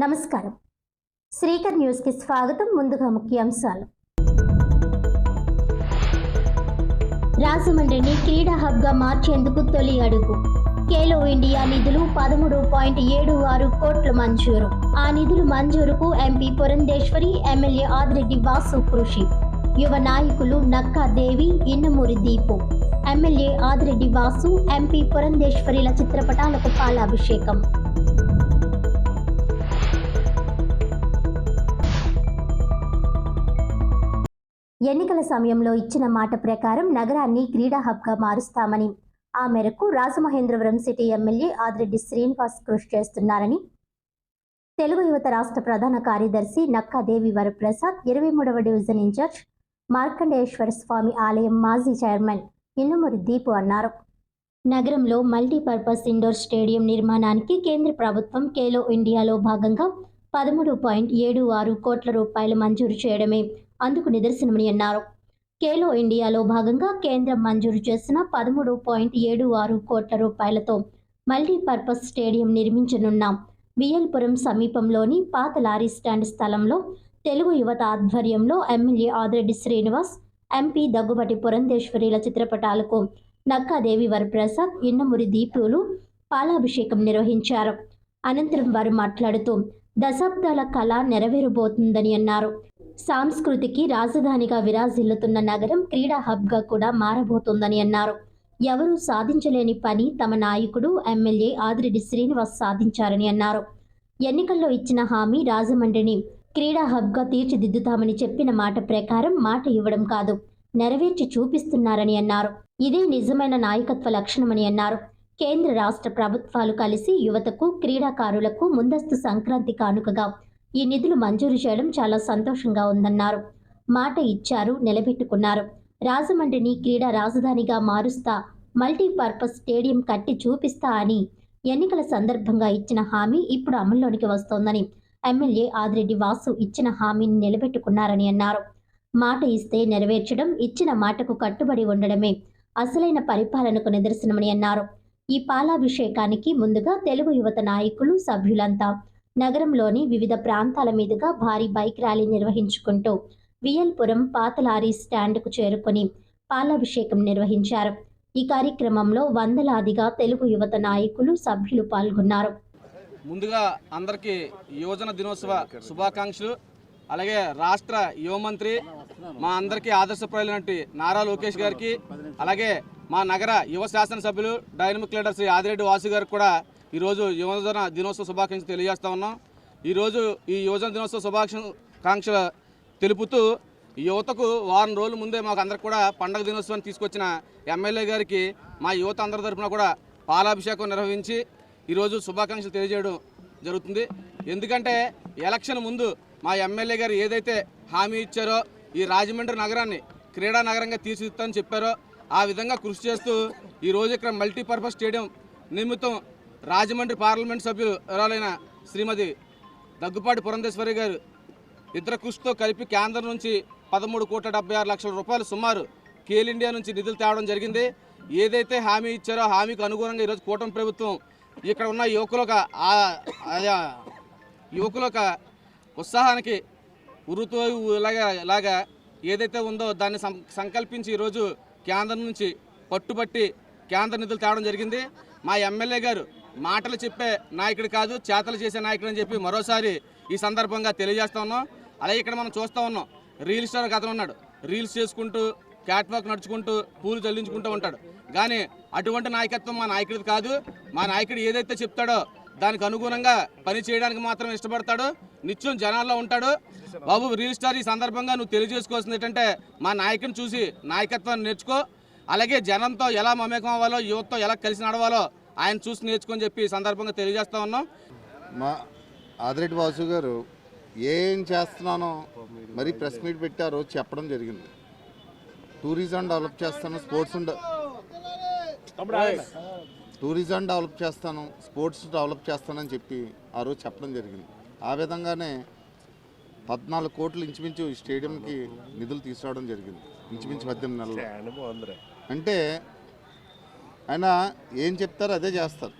నమస్కారం. శ్రీకర్ న్యూస్ కి స్వాగతం. ముందుగా ముఖ్యాంశాలు. రాజమండ్రిని క్రీడా హబ్ గా మార్చేందుకు తొలి అడుగు. ఖేలో ఇండియా నిధులు 13.76 కోట్లు మంజూరు. ఆ నిధుల మంజూరుకు ఎంపీ పురంధేశ్వరి, ఎమ్మెల్యే ఆదిరెడ్డి వాసు కృషి. యువ నాయకులు నక్కా దేవి, ఇన్నమూరి దీపు, ఎమ్మెల్యే ఆదిరెడ్డి వాసు, ఎంపీ పురంధేశ్వరిల చిత్రపటాలకు పాలాభిషేకం. ఎన్నికల సమయంలో ఇచ్చిన మాట ప్రకారం నగరాన్ని క్రీడా హబ్గా మారుస్తామని, ఆ మేరకు రాజమహేంద్రవరం సిటీ ఎమ్మెల్యే ఆదిరెడ్డి శ్రీనివాస్ కృషి చేస్తున్నారని తెలుగు యువత రాష్ట్ర ప్రధాన కార్యదర్శి నక్కా దేవి వరప్రసాద్, 23వ డివిజన్ ఇన్ఛార్జ్ మార్కండేశ్వర స్వామి ఆలయం మాజీ చైర్మన్ ఇన్నమూరి దీపు అన్నారు. నగరంలో మల్టీపర్పస్ ఇండోర్ స్టేడియం నిర్మాణానికి కేంద్ర ప్రభుత్వం ఖేలో ఇండియాలో భాగంగా 13.76 కోట్ల రూపాయలు మంజూరు చేయడమే అందుకు నిదర్శనమని అన్నారు. ఖేలో ఇండియాలో భాగంగా కేంద్రం మంజూరు చేసిన 13.76 కోట్ల రూపాయలతో మల్టీపర్పస్ స్టేడియం నిర్మించనున్నాం. వియల్పురం సమీపంలోని పాత లారీ స్టాండ్ స్థలంలో తెలుగు యువత ఆధ్వర్యంలో ఎమ్మెల్యే ఆదిరెడ్డి శ్రీనివాస్, ఎంపీ దగ్గుబాటి పురంధేశ్వరిల చిత్రపటాలకు నక్కాదేవి వరప్రసాద్, ఇన్నమూరి దీపులు పాలాభిషేకం నిర్వహించారు. అనంతరం వారు మాట్లాడుతూ దశాబ్దాల కళ నెరవేరబోతుందని అన్నారు. సంస్కృతికి రాజధానిగా విరాజిల్లుతున్న నగరం క్రీడా హబ్గా కూడా మారబోతోందని అన్నారు. ఎవరూ సాధించలేని పని తమ నాయకుడు ఎమ్మెల్యే ఆదిరెడ్డి శ్రీనివాస్ సాధించారని అన్నారు. ఎన్నికల్లో ఇచ్చిన హామీ రాజమండ్రిని క్రీడా హబ్గా తీర్చిదిద్దుతామని చెప్పిన మాట ప్రకారం మాట ఇవ్వడం కాదు, నెరవేర్చి చూపిస్తున్నారని అన్నారు. ఇదే నిజమైన నాయకత్వ లక్షణమని అన్నారు. కేంద్ర రాష్ట్ర ప్రభుత్వాలు కలిసి యువతకు, క్రీడాకారులకు ముందస్తు సంక్రాంతి కానుకగా ఈ నిధులు మంజూరు చేయడం చాలా సంతోషంగా ఉందన్నారు. మాట ఇచ్చారు, నిలబెట్టుకున్నారు. రాజమండ్రిని క్రీడా రాజధానిగా మారుస్తా, మల్టీపర్పస్ స్టేడియం కట్టి చూపిస్తా అని ఎన్నికల సందర్భంగా ఇచ్చిన హామీ ఇప్పుడు అమల్లోనికి వస్తోందని, ఎమ్మెల్యే ఆదిరెడ్డి వాసు ఇచ్చిన హామీని నిలబెట్టుకున్నారని అన్నారు. మాట ఇస్తే నెరవేర్చడం, ఇచ్చిన మాటకు కట్టుబడి ఉండడమే అసలైన పరిపాలనకు నిదర్శనమని అన్నారు. ఈ పాలాభిషేకానికి ముందుగా తెలుగు యువత నాయకులు, సభ్యులంతా నగరంలోని వివిధ ప్రాంతాల మీదుగా భారీ బైక్ ర్యాలీ నిర్వహించుకుంటూ వియల్పురం పాత లారీ స్టాండ్కు చేరుకొని పాలాభిషేకం నిర్వహించారు. ఈ కార్యక్రమంలో వందలాదిగా తెలుగు యువత నాయకులు, సభ్యులు పాల్గొన్నారు. ముందుగా అందరికీ యువజన దినోత్సవ శుభాకాంక్షలు. అలాగే రాష్ట్ర యువమంత్రి, మా అందరికీ ఆదర్శప్రాయులైనటువంటి నారా లోకేష్ గారికి, అలాగే మా నగర యువ శాసనసభ్యులు డైనమిక్ లీడర్ శ్రీ ఆదిరెడ్డి వాసు గారికి కూడా ఈరోజు యువజన దినోత్సవ శుభాకాంక్షలు తెలియజేస్తా ఉన్నాం. ఈరోజు ఈ యువజన దినోత్సవ శుభాకాంక్షలు తెలుపుతూ యువతకు వారం రోజుల ముందే మాకు అందరికి కూడా పండగ దినోత్సవాన్ని తీసుకొచ్చిన ఎమ్మెల్యే గారికి మా యువత అందరి తరఫున కూడా పాలాభిషేకం నిర్వహించి ఈరోజు శుభాకాంక్షలు తెలియజేయడం జరుగుతుంది. ఎందుకంటే ఎలక్షన్ ముందు మా ఎమ్మెల్యే గారు ఏదైతే హామీ ఇచ్చారో, ఈ రాజమండ్రి నగరాన్ని క్రీడా నగరంగా తీర్చిదిద్దామని చెప్పారో ఆ విధంగా కృషి చేస్తూ ఈరోజు ఇక్కడ మల్టీపర్పస్ స్టేడియం నిమిత్తం రాజమండ్రి పార్లమెంట్ సభ్యులు ఎవరైన శ్రీమతి దగ్గుపాటి పురంధేశ్వరి గారు ఇతర కృషితో కలిపి కేంద్రం నుంచి 13.76 కోట్ల రూపాయలు సుమారు ఖేల్ ఇండియా నుంచి నిధులు తేవడం జరిగింది. ఏదైతే హామీ ఇచ్చారో హామీకి అనుగుణంగా ఈరోజు కూటమి ప్రభుత్వం ఇక్కడ ఉన్న యువకుల ఉత్సాహానికి ఉరుతూ ఇలాగా ఏదైతే ఉందో దాన్ని సంకల్పించి ఈరోజు కేంద్రం నుంచి పట్టుబట్టి కేంద్ర నిధులు తేవడం జరిగింది. మా ఎమ్మెల్యే గారు మాటలు చెప్పే నాయకుడు కాదు, చేతలు చేసే నాయకుడు అని చెప్పి మరోసారి ఈ సందర్భంగా తెలియజేస్తా ఉన్నాం. అలాగే ఇక్కడ మనం చూస్తూ ఉన్నాం, రీల్ స్టార్ కథను ఉన్నాడు, రీల్స్ చేసుకుంటూ క్యాట్ వాక్ నడుచుకుంటూ పూలు చెల్లించుకుంటూ ఉంటాడు. కానీ అటువంటి నాయకత్వం మా నాయకుడిది కాదు. మా నాయకుడు ఏదైతే చెప్తాడో దానికి అనుగుణంగా పని చేయడానికి మాత్రం ఇష్టపడతాడు, నిత్యం జనాల్లో ఉంటాడు. బాబు రీల్ స్టార్, ఈ సందర్భంగా నువ్వు తెలియజేసుకోవాల్సింది ఏంటంటే మా నాయకుడిని చూసి నాయకత్వాన్ని నేర్చుకో, అలాగే జనంతో ఎలా మమేకం అవ్వాలో, యువతతో ఎలా కలిసి నడవాలో ఆయన చూసి నేర్చుకొని చెప్పి ఈ సందర్భంగా తెలియజేస్తా ఉన్నాం. మా ఆదిరెడ్డి వాసు గారు ఏం చేస్తున్నానో మరి ప్రెస్ మీట్ పెట్టారో చెప్పడం జరిగింది. టూరిజం డెవలప్ చేస్తాను, టూరిజం డెవలప్ చేస్తాను, స్పోర్ట్స్ డెవలప్ చేస్తానని చెప్పి ఆ రోజు చెప్పడం జరిగింది. ఆ విధంగానే 14 కోట్లు ఇంచుమించు ఈ స్టేడియంకి నిధులు తీసుకురావడం జరిగింది, ఇంచుమించు 18 నెలలు. అంటే ఆయన ఏం చెప్తారో అదే చేస్తారు,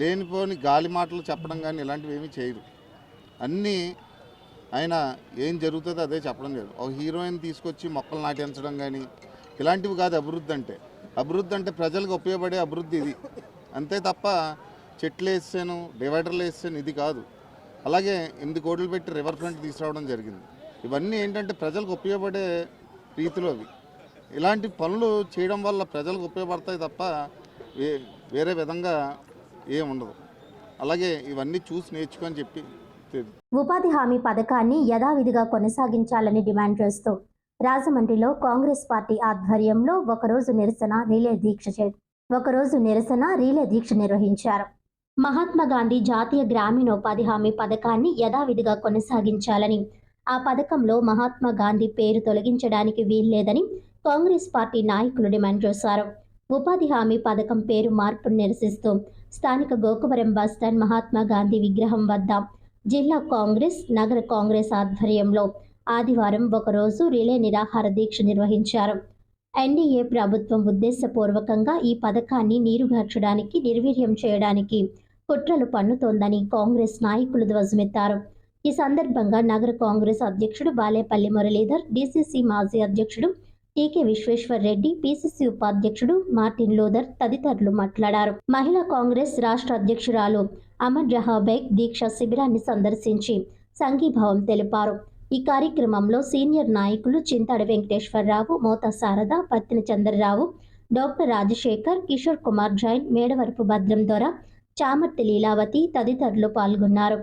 లేనిపోని గాలి మాటలు చెప్పడం కానీ ఇలాంటివి ఏమీ చేయరు. అన్నీ ఆయన ఏం జరుగుతుందో అదే చెప్పడం లేదు. ఒక హీరోయిన్ తీసుకొచ్చి మొక్కలు నాటించడం కానీ ఇలాంటివి కాదు అభివృద్ధి అంటే. అభివృద్ధి అంటే ప్రజలకు ఉపయోగపడే అభివృద్ధి ఇది అంతే తప్ప చెట్లు వేసాను డివైడర్లు వేసాను ఇది కాదు. అలాగే 8 కోట్లు పెట్టి రివర్ ఫ్రంట్ తీసుకురావడం జరిగింది. ఇవన్నీ ఏంటంటే ప్రజలకు ఉపయోగపడే రీతిలో అవి. ఇలాంటి పనులు చేయడం వల్ల ప్రజలకు ఉపయోగపడతాయి తప్ప వేరే విధంగా ఏం ఉండదు. అలాగే ఇవన్నీ చూసి నేర్చుకొని చెప్పి ఉపాధి హామీ పథకాన్ని యథావిధిగా కొనసాగించాలని డిమాండ్ చేస్తూ రాజమండ్రిలో కాంగ్రెస్ పార్టీ ఆధ్వర్యంలో ఒకరోజు నిరసన రీలే దీక్ష నిర్వహించారు. మహాత్మా గాంధీ జాతీయ గ్రామీణోపాధి హామీ పథకాన్ని యథావిధిగా కొనసాగించాలని, ఆ పథకంలో మహాత్మా గాంధీ పేరు తొలగించడానికి వీల్లేదని కాంగ్రెస్ పార్టీ నాయకులు డిమాండ్ చేశారు. ఉపాధి హామీ పథకం పేరు మార్పును నిరసిస్తూ స్థానిక గోకవరం బస్టాండ్ మహాత్మా గాంధీ విగ్రహం వద్ద జిల్లా కాంగ్రెస్, నగర కాంగ్రెస్ ఆధ్వర్యంలో ఆదివారం ఒకరోజు రిలే నిరాహార దీక్ష నిర్వహించారు. ఎన్డీఏ ప్రభుత్వం ఉద్దేశపూర్వకంగా ఈ పథకాన్ని నీరుగార్చడానికి, నిర్వీర్యం చేయడానికి కుట్రలు పన్నుతోందని కాంగ్రెస్ నాయకులు ధ్వజమెత్తారు. ఈ సందర్భంగా నగర కాంగ్రెస్ అధ్యక్షుడు బాలేపల్లి మురళీధర్, డీసీసీ మాజీ అధ్యక్షుడు టీకే విశ్వేశ్వర్ రెడ్డి, పీసీసీ ఉపాధ్యక్షుడు మార్టిన్ లూథర్ తదితరులు మాట్లాడారు. మహిళా కాంగ్రెస్ రాష్ట్ర అధ్యక్షురాలు అమర్ జహాబేగ్ దీక్ష శిబిరాన్ని సందర్శించి సంఘీభావం తెలిపారు. ఈ కార్యక్రమంలో సీనియర్ నాయకులు చింతాడ వెంకటేశ్వరరావు, మోతా శారద, పత్తిన చంద్రరావు, డాక్టర్ రాజశేఖర్, కిషోర్ కుమార్ జైన్, మేడవరపు భద్రం దొర, చామర్తి లీలావతి తదితరులు పాల్గొన్నారు.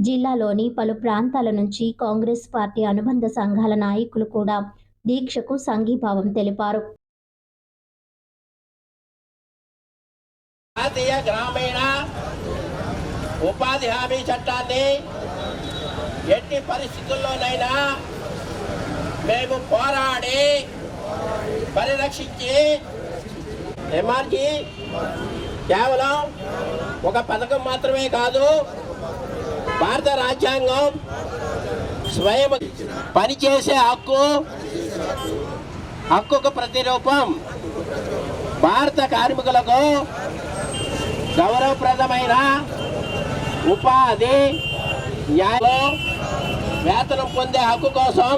జిల్లాలోని పలు ప్రాంతాల నుంచి కాంగ్రెస్ పార్టీ అనుబంధ సంఘాల నాయకులు కూడా దీక్షకు సంఘీభావం తెలిపారు. జాతీయ గ్రామీణ ఉపాధి హామీ చట్టాన్ని ఎట్టి పరిస్థితుల్లోనైనా మేము పోరాడి పరిరక్షించి, ఎంఆర్జీ కేవలం ఒక పథకం మాత్రమే కాదు, భారత రాజ్యాంగం స్వయం పనిచేసే హక్కుకు ప్రతిరూపం. భారత కార్మికులకు గౌరవప్రదమైన ఉపాధి, న్యాయం, వేతనం పొందే హక్కు కోసం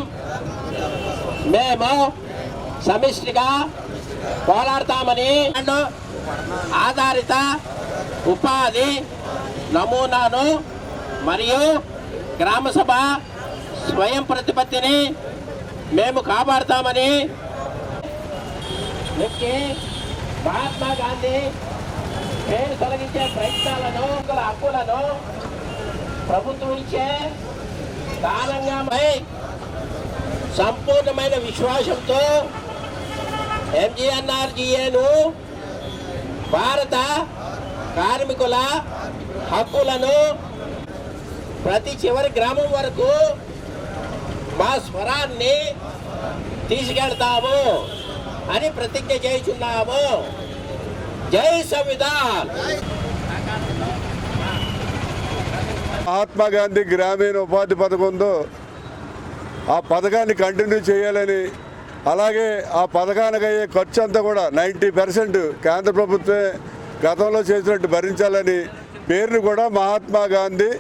మేము సమిష్టిగా పోరాడతామని ఆధారిత ఉపాధి నమూనాను మరియు గ్రామసభ స్వయం ప్రతిపత్తిని మేము కాపాడుతామని మహాత్మా గాంధీ పేరు తొలగించే ప్రయత్నాలను, హక్కులను ప్రభుత్వం ఇచ్చే దానంగా సంపూర్ణమైన విశ్వాసంతో ఎంజీఎన్ఆర్జీఏను భారత కార్మికుల హక్కులను ప్రతి చివరి గ్రామం వరకు మా స్వరాన్ని తీసుకెళ్తాము అని ప్రతిజ్ఞ చేస్తున్నాము. జై సంవిధాన్. మహాత్మా గాంధీ గ్రామీణ ఉపాధి పథకం ఉందో ఆ పథకాన్ని కంటిన్యూ చేయాలని, అలాగే ఆ పథకానికి అయ్యే ఖర్చు అంతా కూడా 90% కేంద్ర ప్రభుత్వమే గతంలో చేసినట్టు భరించాలని, పేరుని కూడా మహాత్మా గాంధీ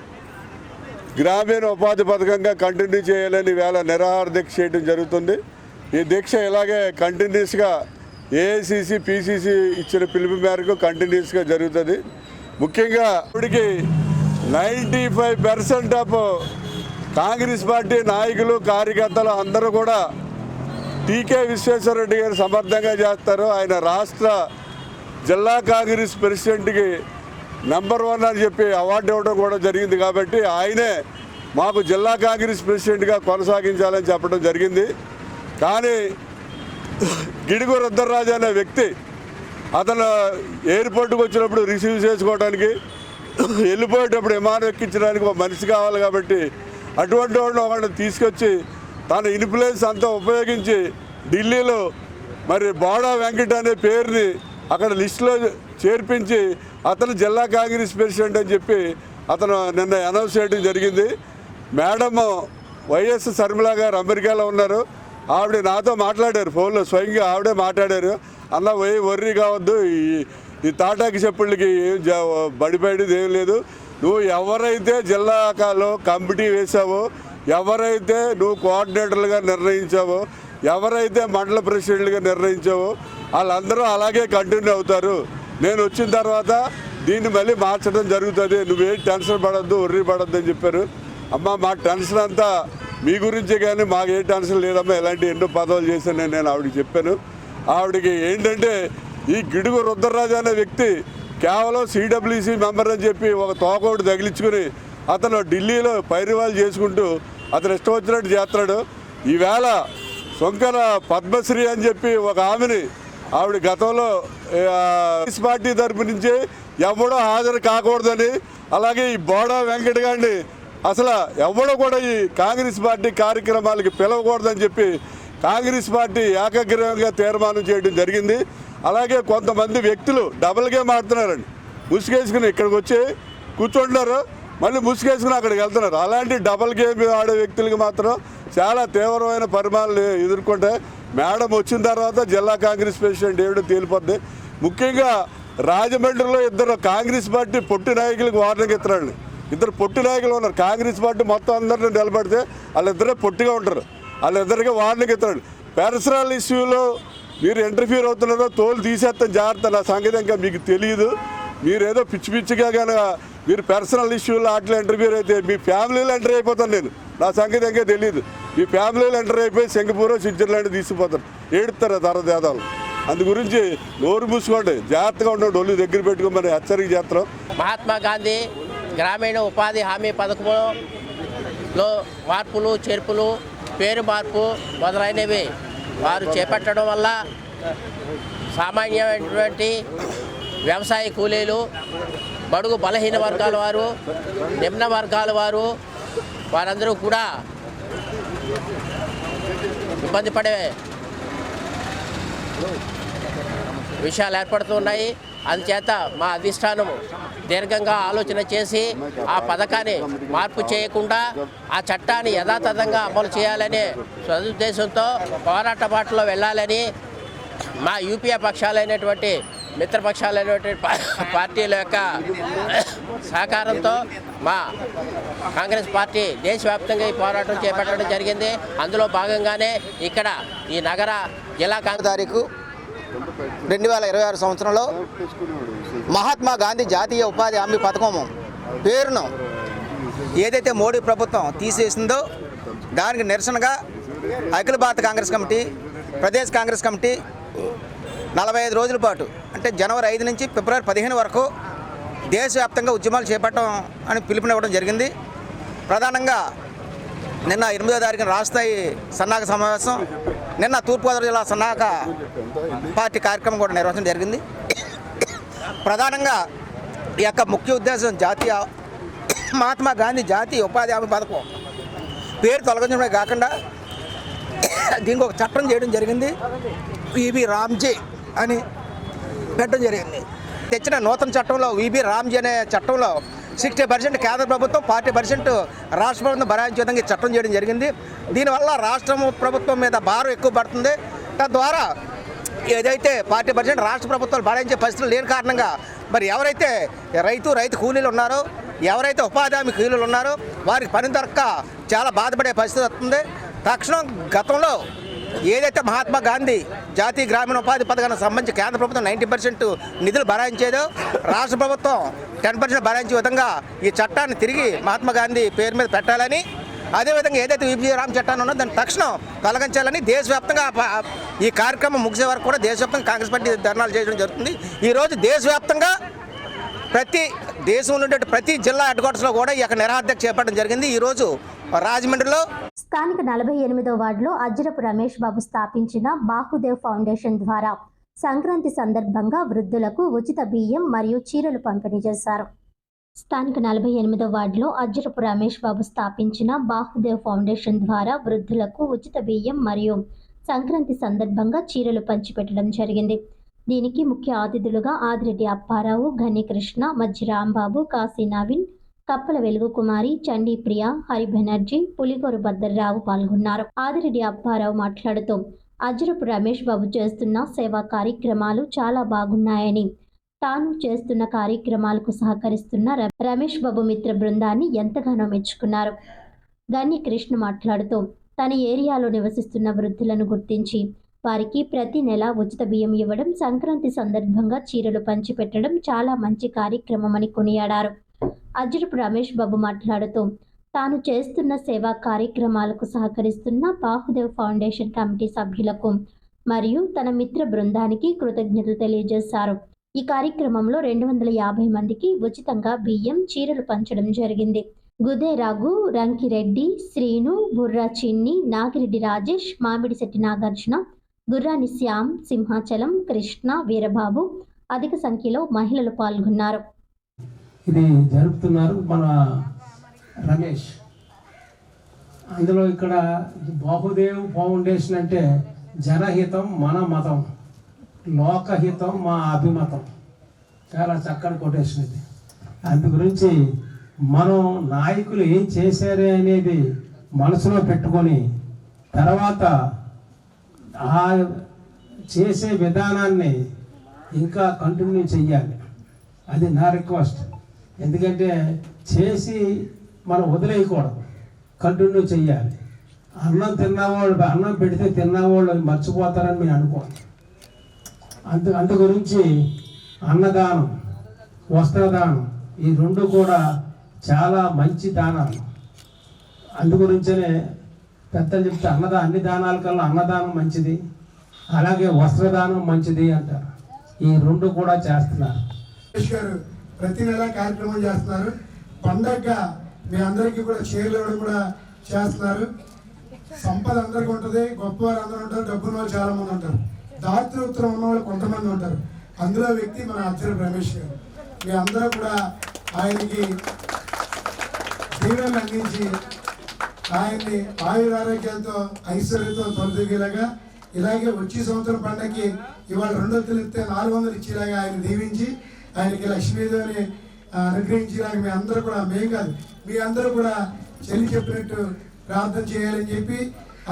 గ్రామీణ ఉపాధి పథకంగా కంటిన్యూ చేయాలని వేళ నిరాహార దీక్ష చేయడం జరుగుతుంది. ఈ దీక్ష ఇలాగే కంటిన్యూస్గా ఏఐసిసి, పిసిసి ఇచ్చిన పిలుపు మేరకు కంటిన్యూస్గా జరుగుతుంది. ముఖ్యంగా ఇప్పటికి 95% ఆఫ్ కాంగ్రెస్ పార్టీ నాయకులు, కార్యకర్తలు అందరూ కూడా టీకే విశ్వేశ్వరరెడ్డి గారు సమర్థంగా చేస్తారు. ఆయన రాష్ట్ర జిల్లా కాంగ్రెస్ ప్రెసిడెంట్కి నెంబర్ 1 అని చెప్పి అవార్డు ఇవ్వడం కూడా జరిగింది. కాబట్టి ఆయనే మాకు జిల్లా కాంగ్రెస్ ప్రెసిడెంట్గా కొనసాగించాలని చెప్పడం జరిగింది. కానీ గిడుగు రుద్రరాజు అనే వ్యక్తి అతను ఎయిర్పోర్ట్కి వచ్చినప్పుడు రిసీవ్ చేసుకోవడానికి, వెళ్ళిపోయేటప్పుడు విమానం ఎక్కించడానికి ఒక మనిషి కావాలి. కాబట్టి అటువంటి వాళ్ళని తీసుకొచ్చి తన ఇన్ఫ్లుయెన్స్ అంతా ఉపయోగించి ఢిల్లీలో మరి బోడా వెంకట్ అనే పేరుని అక్కడ లిస్టులో చేర్పించి అతను జిల్లా కాంగ్రెస్ ప్రెసిడెంట్ అని చెప్పి అతను నిన్న అనౌన్స్ చేయడం జరిగింది. మేడం వైఎస్ షర్మిల గారు అమెరికాలో ఉన్నారు. ఆవిడ నాతో మాట్లాడారు ఫోన్లో, స్వయంగా ఆవిడే మాట్లాడారు. అన్న వర్రీ కావద్దు, ఈ తాటాకి చెప్పులకి బడిపడేది ఏం లేదు, నువ్వు ఎవరైతే జిల్లాలో కమిటీ వేసావో, ఎవరైతే నువ్వు కోఆర్డినేటర్లుగా నిర్ణయించావో, ఎవరైతే మండల ప్రెసిడెంట్లుగా నిర్ణయించావో వాళ్ళందరూ అలాగే కంటిన్యూ అవుతారు. నేను వచ్చిన తర్వాత దీన్ని మళ్ళీ మార్చడం జరుగుతుంది, నువ్వేం టెన్షన్ పడద్దు, ఒర్రి పడద్దు అని చెప్పారు. అమ్మ మా టెన్షన్ అంతా మీ గురించే కానీ మాకు ఏ టెన్షన్ లేదమ్మా, ఎలాంటి ఎన్నో పదవులు చేశాను నేను ఆవిడకి చెప్పాను. ఆవిడకి ఏంటంటే ఈ గిడుగు రుద్రరాజు అనే వ్యక్తి కేవలం సిడబ్ల్యూసీ మెంబర్ అని చెప్పి ఒక తోకోటి తగిలించుకుని అతను ఢిల్లీలో పైరువాలు చేసుకుంటూ అతను ఇష్టం వచ్చినట్టు చేస్తాడు. ఈవేళ శంకర పద్మశ్రీ అని చెప్పి ఒక ఆమెని ఆవిడ గతంలో పార్టీ తరపు నుంచి ఎవడో హాజరు కాకూడదని, అలాగే ఈ బోడా వెంకట గారిని అసలు ఎవడో కూడా ఈ కాంగ్రెస్ పార్టీ కార్యక్రమాలకి పిలవకూడదని చెప్పి కాంగ్రెస్ పార్టీ ఏకగ్రీవంగా తీర్మానం చేయడం జరిగింది. అలాగే కొంతమంది వ్యక్తులు డబుల్ గేమ్ ఆడుతున్నారండి, ముసుగేసుకుని ఇక్కడికి వచ్చి కూర్చుంటున్నారు, మళ్ళీ ముసుగేసుకుని అక్కడికి వెళ్తున్నారు. అలాంటి డబుల్ గేమ్ ఆడే వ్యక్తులకి మాత్రం చాలా తీవ్రమైన పరిమాణాలు ఎదుర్కొంటే మేడం వచ్చిన తర్వాత జిల్లా కాంగ్రెస్ ప్రెసిడెంట్ ఏమిటో తేలిపోద్ది. ముఖ్యంగా రాజమండ్రిలో ఇద్దరు కాంగ్రెస్ పార్టీ పొట్టి నాయకులకు వార్నింగ్ ఇస్తున్నాడు. ఇద్దరు పొట్టి నాయకులు ఉన్నారు, కాంగ్రెస్ పార్టీ మొత్తం అందరినీ నిలబడితే వాళ్ళిద్దరే పొట్టిగా ఉంటారు, వాళ్ళిద్దరికీ వార్నింగ్ ఇస్తున్నాడు. పర్సనల్ ఇష్యూలో మీరు ఇంటర్ఫీర్ అవుతున్నారో తోలు తీసేస్తాం జాగ్రత్త, నా సంగతి ఇంకా మీకు తెలియదు. మీరేదో పిచ్చి పిచ్చిగా కనుక మీరు పర్సనల్ ఇష్యూలో అట్లా ఇంటర్ఫీర్ అయితే మీ ఫ్యామిలీలో ఎంటర్ అయిపోతాను నేను, నా సంగతి ఇంకా తెలియదు. మీ ఫ్యామిలీలో ఎంటర్ అయిపోయి సింగపూర్ స్విట్జర్లాండ్ తీసుకుపోతారు, ఏడుతారు తర్వాత వేదాలు. అందు గురించి నోరు మూసుకోండి, జాగ్రత్తగా ఉండండి, ఒళ్ళు దగ్గర పెట్టుకోమని హెచ్చరిక చేస్తున్నాం. మహాత్మా గాంధీ గ్రామీణ ఉపాధి హామీ పథకంలో మార్పులు చేర్పులు, పేరు మార్పు మొదలైనవి వారు చేపట్టడం వల్ల సామాన్యమైనటువంటి వ్యవసాయ కూలీలు, బడుగు బలహీన వర్గాల వారు, నిమ్న వర్గాల వారందరూ కూడా ఇబ్బంది పడే విషయాలు ఏర్పడుతున్నాయి. అందుచేత మా అధిష్టానం దీర్ఘంగా ఆలోచన చేసి ఆ పథకాన్ని మార్పు చేయకుండా ఆ చట్టాన్ని యథాతథంగా అమలు చేయాలనే సదుద్దేశంతో పోరాట బాటలో వెళ్ళాలని మా యూపీఏ పక్షాలైనటువంటి మిత్రపక్షాలైనటువంటి పార్టీల యొక్క సహకారంతో మా కాంగ్రెస్ పార్టీ దేశవ్యాప్తంగా ఈ పోరాటం చేపట్టడం జరిగింది. అందులో భాగంగానే ఇక్కడ ఈ నగర జిల్లా తారీఖు 2026 సంవత్సరంలో మహాత్మా గాంధీ జాతీయ ఉపాధి హామీ పథకం పేరును ఏదైతే మోడీ ప్రభుత్వం తీసేసిందో దానికి నిరసనగా అఖిల భారత కాంగ్రెస్ కమిటీ, ప్రదేశ్ కాంగ్రెస్ కమిటీ 45 రోజుల పాటు అంటే జనవరి 5 నుంచి ఫిబ్రవరి 15 వరకు దేశవ్యాప్తంగా ఉద్యమాలు చేపట్టడం అని పిలుపునివ్వడం జరిగింది. ప్రధానంగా నిన్న 8వ తారీఖున రాష్ట్రస్థాయి సన్నాహక సమావేశం, నిన్న తూర్పుగోదావరి జిల్లా సన్నాహక పార్టీ కార్యక్రమం కూడా నిర్వహించడం జరిగింది. ప్రధానంగా ఈ యొక్క ముఖ్య ఉద్దేశం జాతీయ మహాత్మా గాంధీ జాతీయ ఉపాధి హామీ పథకం పేరు తొలగించడమే కాకుండా దీనికి ఒక చట్టం చేయడం జరిగింది. విబి రామ్జీ అని పెట్టడం జరిగింది. తెచ్చిన నూతన చట్టంలో విబి రామ్జీ అనే చట్టంలో 60% కేంద్ర ప్రభుత్వం, 40% రాష్ట్ర ప్రభుత్వం భరాయించే విధంగా చట్టం చేయడం జరిగింది. దీనివల్ల రాష్ట్ర ప్రభుత్వం మీద భారం ఎక్కువ పడుతుంది. తద్వారా ఏదైతే 40% రాష్ట్ర ప్రభుత్వాలు భరాయించే పరిస్థితులు లేని కారణంగా మరి ఎవరైతే రైతు కూలీలు ఉన్నారో, ఎవరైతే ఉపాధి హామీ కూలీలు ఉన్నారో వారికి పని దొరక్క చాలా బాధపడే పరిస్థితి వస్తుంది. తక్షణం గతంలో ఏదైతే మహాత్మా గాంధీ జాతీయ గ్రామీణ ఉపాధి పథకానికి సంబంధించి కేంద్ర ప్రభుత్వం 90% నిధులు భరాయించేదో రాష్ట్ర ప్రభుత్వం 10% భరాయించే విధంగా ఈ చట్టాన్ని తిరిగి మహాత్మా గాంధీ పేరు మీద పెట్టాలని, అదేవిధంగా ఏదైతే విబి రామ్ చట్టాన్ని ఉన్నదో దాన్ని తక్షణం తొలగించాలని దేశవ్యాప్తంగా ఈ కార్యక్రమం ముగిసే వరకు కూడా దేశవ్యాప్తంగా కాంగ్రెస్ పార్టీ ధర్నాలు చేయడం జరుగుతుంది. ఈరోజు దేశవ్యాప్తంగా ప్రతి దేశంలో ఉండే ప్రతి జిల్లా హెడ్ క్వార్టర్స్లో కూడా ఈ యొక్క నిరాధ్యక్ష చేపట్టడం జరిగింది. ఈరోజు రాజమండ్రిలో స్థానిక 48వ వార్డులో అజ్జరపు రమేష్ బాబు స్థాపించిన బాహుదేవ్ ఫౌండేషన్ ద్వారా సంక్రాంతి సందర్భంగా వృద్ధులకు ఉచిత బియ్యం మరియు చీరలు పంపిణీ చేశారు. స్థానిక 48వ వార్డులో అజ్జరపు రమేష్ బాబు స్థాపించిన బాహుదేవ్ ఫౌండేషన్ ద్వారా వృద్ధులకు ఉచిత బియ్యం మరియు సంక్రాంతి సందర్భంగా చీరలు పంచిపెట్టడం జరిగింది. దీనికి ముఖ్య అతిథులుగా ఆదిరెడ్డి అప్పారావు, ఘనికృష్ణ, మజ్జి రాంబాబు, కాశీ నవీన్, కప్పల వెలుగు కుమారి, చండీ ప్రియ, హరి బెనర్జీ, పులిగోరు భద్రరావు పాల్గొన్నారు. ఆదిరెడ్డి అప్పారావు మాట్లాడుతూ అజ్జరపు రమేష్ బాబు చేస్తున్న సేవా కార్యక్రమాలు చాలా బాగున్నాయని, తాను చేస్తున్న కార్యక్రమాలకు సహకరిస్తున్న రమేష్ బాబు మిత్ర బృందాన్ని ఎంతగానో మెచ్చుకున్నారు. గన్ని కృష్ణ మాట్లాడుతూ తన ఏరియాలో నివసిస్తున్న వృద్ధులను గుర్తించి వారికి ప్రతి నెల ఉచిత బియ్యం ఇవ్వడం, సంక్రాంతి సందర్భంగా చీరలు పంచిపెట్టడం చాలా మంచి కార్యక్రమమని కొనియాడారు. అజ్జరపు రమేష్ బాబు మాట్లాడుతూ తాను చేస్తున్న సేవా కార్యక్రమాలకు సహకరిస్తున్న బాహుదేవ్ ఫౌండేషన్ కమిటీ సభ్యులకు మరియు తన మిత్ర బృందానికి కృతజ్ఞతలు తెలియజేశారు. ఈ కార్యక్రమంలో 250 మందికి ఉచితంగా బియ్యం, చీరలు పంచడం జరిగింది. గుదేరాగు, రంకిరెడ్డి, శ్రీను, బుర్రా చిన్ని, నాగిరెడ్డి రాజేష్, మామిడిశెట్టి నాగార్జున, గుర్రాని శ్యామ్, సింహాచలం, కృష్ణ, వీరబాబు అధిక సంఖ్యలో మహిళలు పాల్గొన్నారు. ఇది జరుపుతున్నారు మన రమేష్. అందులో ఇక్కడ బాహుదేవ్ ఫౌండేషన్ అంటే జనహితం మన మతం, లోకహితం మా అభిమతం. చాలా చక్కటి కొటేషన్ ఇది. అందు గురించి మనం నాయకులు ఏం చేశారే అనేది మనసులో పెట్టుకొని తర్వాత ఆ చేసే విధానాన్ని ఇంకా కంటిన్యూ చెయ్యాలి. అది నా రిక్వెస్ట్. ఎందుకంటే చేసి మనం వదిలేయకూడదు, కంటిన్యూ చెయ్యాలి. అన్నం పెడితే తిన్నవాళ్ళు మర్చిపోతారని మేము అనుకోండి. అందు గురించి అన్నదానం, వస్త్రదానం ఈ రెండు కూడా చాలా మంచి దానాలు. అందు గురించనే పెద్దలు చెప్తే అన్ని దానాల కల్లా అన్నదానం మంచిది, అలాగే వస్త్రదానం మంచిది అంటారు. ఈ రెండు కూడా చేస్తున్నారు. ప్రతి నెల కార్యక్రమం చేస్తున్నారు. పండగగా మీ అందరికీ కూడా చీరలు ఇవ్వడం కూడా చేస్తున్నారు. సంపద అందరికీ ఉంటుంది, గొప్పవారు అందరూ ఉంటారు, డబ్బున్న వాళ్ళు చాలా మంది ఉంటారు, దాతృత్వం ఉన్న వాళ్ళు కొంతమంది ఉంటారు. అందులో వ్యక్తి మన అజ్జరపు రమేష్ గారు. మీ అందరూ కూడా ఆయనకి దీవెనలు అందించి ఆయన్ని ఆయురారోగ్యాలతో ఐశ్వర్యంతో తొలగిలాగా, ఇలాగే వచ్చే సంవత్సరం పండగకి ఇవాళ 200 ఇస్తే 400 ఇచ్చేలాగా ఆయన దీవించి ఆయనకి లక్ష్మీదేవిని అనుగ్రహించేలాగా మీ అందరూ కూడా, మేం కాదు మీ అందరూ కూడా చెల్లి చెప్పినట్టు ప్రార్థన చేయాలని చెప్పి,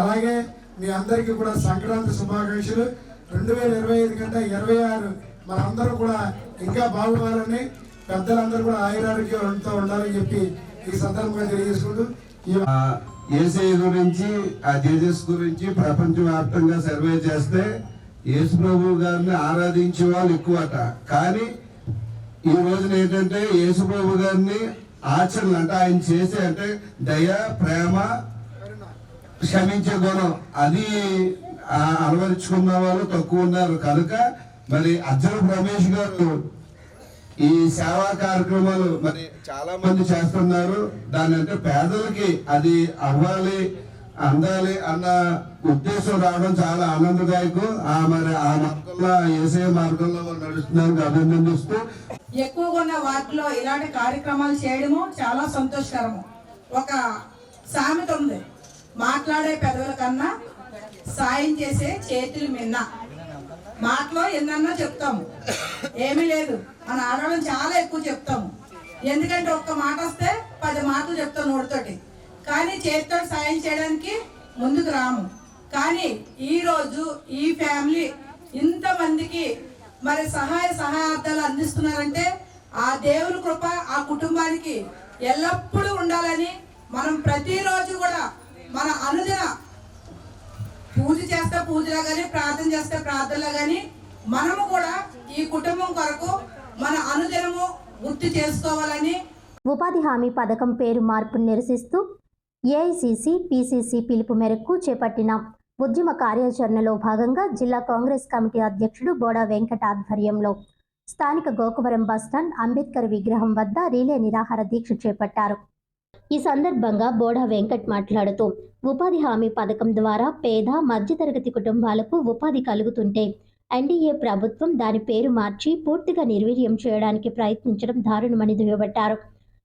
అలాగే మీ అందరికీ కూడా సంక్రాంతి శుభాకాంక్షలు. 2025 కంటే 26 మనందరూ కూడా ఇంకా బాగుపడాలని, పెద్దలందరూ కూడా ఆయురారోగ్యంతో ఉండాలని చెప్పి ఈ సందర్భంగా తెలియజేసుకుంటూ, యేసయ్య గురించి ఆ జీసస్ గురించి ప్రపంచవ్యాప్తంగా సర్వే చేస్తే యేసు ప్రభు గారిని ఆరాధించే వాళ్ళు ఎక్కువట. కానీ ఈ రోజున ఏంటంటే యేసు ప్రభు గారిని ఆచరణ అంటే ఆయన చేసే అంటే దయ, ప్రేమ, క్షమించే గుణం అది అలవరుచుకున్న వాళ్ళు తక్కువ ఉన్నారు. కనుక మరి అజ్జరపు రమేష్ గారు ఈ సేవా కార్యక్రమాలు మరి చాలా మంది చేస్తున్నారు. దాని అంటే పేదలకి అది అవ్వాలి, అందాలి అన్న ఉద్దేశం రావడం చాలా ఆనందదాయకం. మరి ఆ మార్గంలో యేసయ్య మార్గంలో వాళ్ళు నడుస్తున్నారు. అభినందిస్తూ ఎక్కువగా ఉన్న వాటిలో ఇలాంటి కార్యక్రమాలు చేయడము చాలా సంతోషకరము. ఒక సామెత ఉంది, మాట్లాడే పెదవుల కన్నా సాయం చేసే చేతులు మిన్న. మాటలో ఎన్నన్నా చెప్తాము, ఏమీ లేదు, మన ఆడవాళ్ళం చాలా ఎక్కువ చెప్తాము. ఎందుకంటే ఒక్క మాట వస్తే 10 మాటలు చెప్తాం నోటితోటి, కానీ చేతితో సాయం చేయడానికి ముందుకు రాము. కానీ ఈరోజు ఈ ఫ్యామిలీ ఇంతమందికి మరి సహాయార్థాలు అందిస్తున్నారంటే ఆ దేవుని కృప ఆ కుటుంబానికి ఎల్లప్పుడూ ఉండాలని మనం ప్రతిరోజు కూడా మన అనుదిన పూజ చేస్తే పూజలో కానీ, ప్రార్థన చేస్తే ప్రార్థనలో కానీ మనము కూడా ఈ కుటుంబం కొరకు మన అనుదినము గుర్తు చేసుకోవాలని. ఉపాధి హామీ పథకం పేరు మార్పును నిరసిస్తూ ఏఐసిసి, పిసిసి పిలుపు మేరకు చేపట్టిన ఉద్యమ కార్యాచరణలో భాగంగా జిల్లా కాంగ్రెస్ కమిటీ అధ్యక్షుడు బోడా వెంకట ఆధ్వర్యంలో స్థానిక గోకవరం బస్టాండ్ అంబేద్కర్ విగ్రహం వద్ద రిలే నిరాహార దీక్ష చేపట్టారు. ఈ సందర్భంగా బోడా వెంకట్ మాట్లాడుతూ ఉపాధి హామీ పథకం ద్వారా పేద, మధ్యతరగతి కుటుంబాలకు ఉపాధి కలుగుతుంటే ఎన్డీఏ ప్రభుత్వం దాని పేరు మార్చి పూర్తిగా నిర్వీర్యం చేయడానికి ప్రయత్నించడం దారుణమని దుయ్యబట్టారు.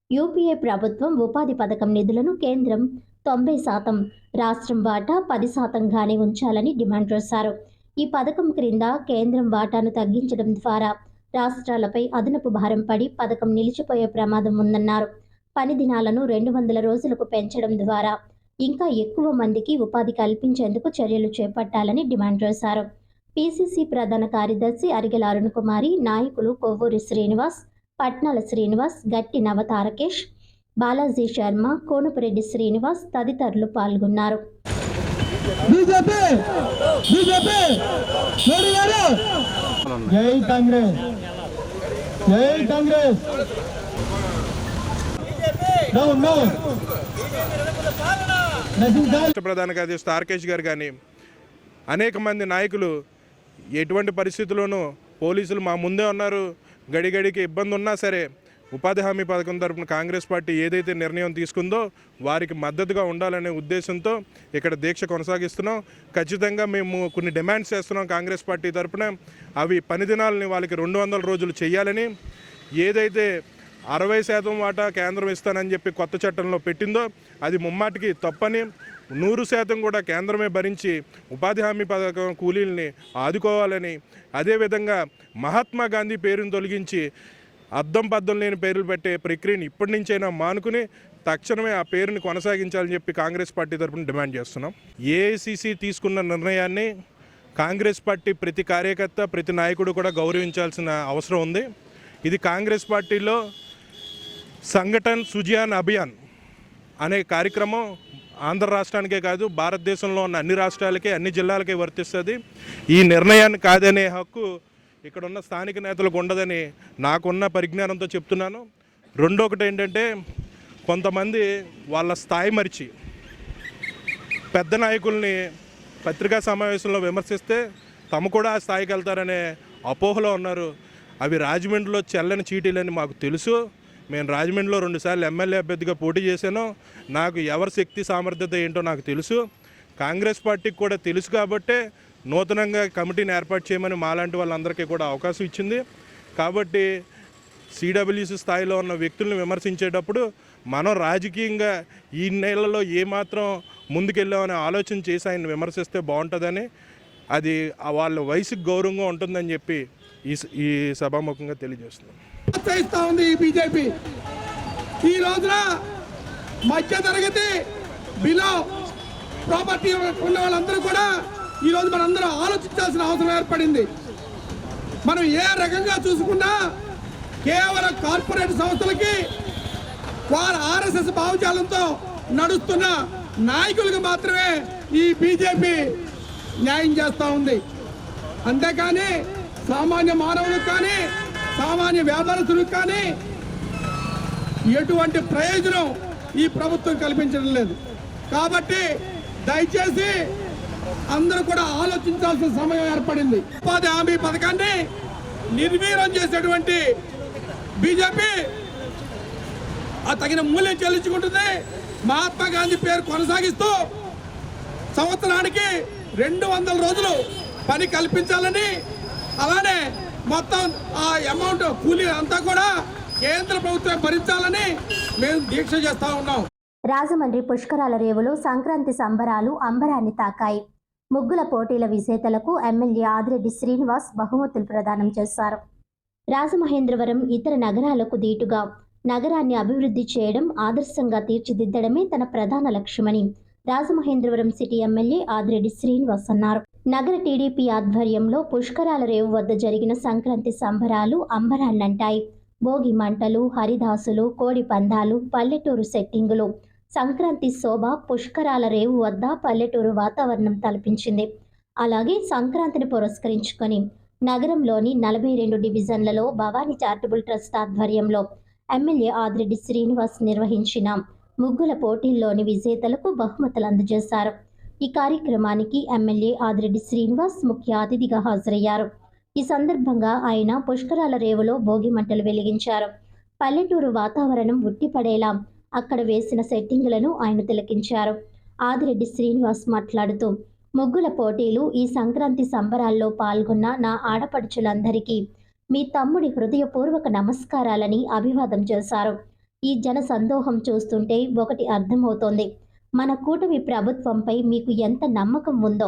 యూపీఏ ప్రభుత్వం ఉపాధి పథకం నిధులను కేంద్రం 90%, రాష్ట్రం వాటా 10%గానే ఉంచాలని డిమాండ్ చేశారు. ఈ పథకం క్రింద కేంద్రం వాటాను తగ్గించడం ద్వారా రాష్ట్రాలపై అదనపు భారం పడి పథకం నిలిచిపోయే ప్రమాదం ఉందన్నారు. పని దినాలను 200 రోజులకు పెంచడం ద్వారా ఇంకా ఎక్కువ మందికి ఉపాధి కల్పించేందుకు చర్యలు చేపట్టాలని డిమాండ్ చేశారు. పిసిసి ప్రధాన కార్యదర్శి అరిగెల అరుణకుమారి, నాయకులు కొవ్వూరి శ్రీనివాస్, పట్నాల శ్రీనివాస్, గట్టి నవతారకేష్, బాలాజీ శర్మ, కోనుపురెడ్డి శ్రీనివాస్ తదితరులు పాల్గొన్నారు. ప్రధాన కార్యదర్శి తారకేష్ గారు కానీ అనేక మంది నాయకులు ఎటువంటి పరిస్థితుల్లోనూ పోలీసులు మా ముందే ఉన్నారు, గడిగడికి ఇబ్బంది ఉన్నా సరే ఉపాధి హామీ పథకం తరపున కాంగ్రెస్ పార్టీ ఏదైతే నిర్ణయం తీసుకుందో వారికి మద్దతుగా ఉండాలనే ఉద్దేశంతో ఇక్కడ దీక్ష కొనసాగిస్తున్నాం. ఖచ్చితంగా మేము కొన్ని డిమాండ్స్ చేస్తున్నాం కాంగ్రెస్ పార్టీ తరపున. అవి పని దినాలని వాళ్ళకి 200 రోజులు చేయాలని, ఏదైతే 60% వాటా కేంద్రం ఇస్తానని చెప్పి కొత్త చట్టంలో పెట్టిందో అది ముమ్మాటికి తప్పని, 100% కూడా కేంద్రమే భరించి ఉపాధి హామీ పథకం కూలీల్ని ఆదుకోవాలని, అదేవిధంగా మహాత్మా గాంధీ పేరును తొలగించి అద్దం పద్దం లేని పేర్లు పెట్టే ప్రక్రియను ఇప్పటి నుంచైనా మానుకుని తక్షణమే ఆ పేరుని కొనసాగించాలని చెప్పి కాంగ్రెస్ పార్టీ తరఫున డిమాండ్ చేస్తున్నాం. ఏఐసిసి తీసుకున్న నిర్ణయాన్ని కాంగ్రెస్ పార్టీ ప్రతి కార్యకర్త, ప్రతి నాయకుడు కూడా గౌరవించాల్సిన అవసరం ఉంది. ఇది కాంగ్రెస్ పార్టీలో సంఘటన్ సుజియాన్ అభియాన్ అనే కార్యక్రమం ఆంధ్ర రాష్ట్రానికే కాదు భారతదేశంలో ఉన్న అన్ని రాష్ట్రాలకే, అన్ని జిల్లాలకే వర్తిస్తుంది. ఈ నిర్ణయాన్ని కాదనే హక్కు ఇక్కడ ఉన్న స్థానిక నేతలకు ఉండదని నాకున్న పరిజ్ఞానంతో చెప్తున్నాను. రెండొకటి ఏంటంటే, కొంతమంది వాళ్ళ స్థాయి మరిచి పెద్ద నాయకుల్ని పత్రికా సమావేశంలో విమర్శిస్తే తమ కూడా ఆ స్థాయికి వెళ్తారనే అపోహలో ఉన్నారు. అవి రాజమండ్రిలో చెల్లని చీటీలని మాకు తెలుసు. నేను రాజమండ్రిలో 2 సార్లు ఎమ్మెల్యే అభ్యర్థిగా పోటీ చేశాను. నాకు ఎవరి శక్తి సామర్థ్యత ఏంటో నాకు తెలుసు. కాంగ్రెస్ పార్టీకి కూడా తెలుసు కాబట్టే నూతనంగా కమిటీని ఏర్పాటు చేయమని మాలాంటి వాళ్ళందరికీ కూడా అవకాశం ఇచ్చింది. కాబట్టి సిడబ్ల్యూసి స్థాయిలో ఉన్న వ్యక్తులను విమర్శించేటప్పుడు మనం రాజకీయంగా ఈ నెలలో ఏమాత్రం ముందుకెళ్ళామనే ఆలోచన చేసి ఆయన విమర్శిస్తే బాగుంటుందని, అది వాళ్ళ వయసుకు గౌరవంగా ఉంటుందని చెప్పి ఈ సభాముఖంగా తెలియజేస్తున్నాం. ప్రోత్సహిస్తూ ఉంది ఈ బీజేపీ. ఈ రోజున మధ్యతరగతి బిలో ప్రాపర్టీ ఉన్న వాళ్ళందరూ కూడా ఈరోజు మనందరూ ఆలోచించాల్సిన అవసరం ఏర్పడింది. మనం ఏ రకంగా చూసుకున్నా కేవలం కార్పొరేట్ సంస్థలకి వారు ఆర్ఎస్ఎస్ భావజాలంతో నడుస్తున్న నాయకులకు మాత్రమే ఈ బీజేపీ న్యాయం చేస్తూ ఉంది. అంతేకాని సామాన్య మానవులకు కానీ, సామాన్య వ్యాపారస్తులకు కానీ ఎటువంటి ప్రయోజనం ఈ ప్రభుత్వం కల్పించడం లేదు. కాబట్టి దయచేసి అందరూ కూడా ఆలోచించాల్సిన సమయం ఏర్పడింది. ఉపాధి హామీ పథకాన్ని నిర్వీర్యం చేసేటువంటి బీజేపీ ఆ తగిన మూల్యం చెల్లించుకుంటుంది. మహాత్మా గాంధీ పేరు కొనసాగిస్తూ సంవత్సరానికి 200 రోజులు పని కల్పించాలని, అలానే మొత్తం ఆ అమౌంట్ కూలీ అంతా కూడా కేంద్ర ప్రభుత్వం భరించాలని మేము దీక్ష చేస్తా ఉన్నాం. రాజమండ్రి పుష్కరాల రేవులో సంక్రాంతి సంబరాలు అంబరాన్ని తాకాయి. ముగ్గుల పోటీల విజేతలకు ఎమ్మెల్యే ఆదిరెడ్డి శ్రీనివాస్ బహుమతులు ప్రదానం చేశారు. రాజమహేంద్రవరం ఇతర నగరాలకు దీటుగా నగరాన్ని అభివృద్ధి చేయడం, ఆదర్శంగా తీర్చిదిద్దడమే తన ప్రధాన లక్ష్యమని రాజమహేంద్రవరం సిటీ ఎమ్మెల్యే ఆదిరెడ్డి శ్రీనివాస్ అన్నారు. నగర టీడీపీ ఆధ్వర్యంలో పుష్కరాల రేవు వద్ద జరిగిన సంక్రాంతి సంబరాలు అంబరాన్నంటాయి. భోగి మంటలు, హరిదాసులు, కోడి పందాలు, పల్లెటూరు సెట్టింగులు, సంక్రాంతి శోభ పుష్కరాల రేవు వద్ద పల్లెటూరు వాతావరణం తలపించింది. అలాగే సంక్రాంతిని పురస్కరించుకొని నగరంలోని 42 డివిజన్లలో భవానీ చారిటబుల్ ట్రస్ట్ ఆధ్వర్యంలో ఎమ్మెల్యే ఆదిరెడ్డి శ్రీనివాస్ నిర్వహించిన ముగ్గుల పోటీల్లోని విజేతలకు బహుమతులు అందజేశారు. ఈ కార్యక్రమానికి ఎమ్మెల్యే ఆదిరెడ్డి శ్రీనివాస్ ముఖ్య అతిథిగా హాజరయ్యారు. ఈ సందర్భంగా ఆయన పుష్కరాల రేవులో భోగి మంటలు వెలిగించారు. పల్లెటూరు వాతావరణం ఉట్టిపడేలా అక్కడ వేసిన సెట్టింగులను ఆయన తిలకించారు. ఆదిరెడ్డి శ్రీనివాస్ మాట్లాడుతూ, ముగ్గుల పోటీలు ఈ సంక్రాంతి సంబరాల్లో పాల్గొన్న నా ఆడపడుచులందరికీ మీ తమ్ముడి హృదయపూర్వక నమస్కారాలని అభివాదం చేశారు. ఈ జన సందోహం చూస్తుంటే ఒకటి అర్థమవుతోంది. మన కూటమి ప్రభుత్వంపై మీకు ఎంత నమ్మకం ఉందో,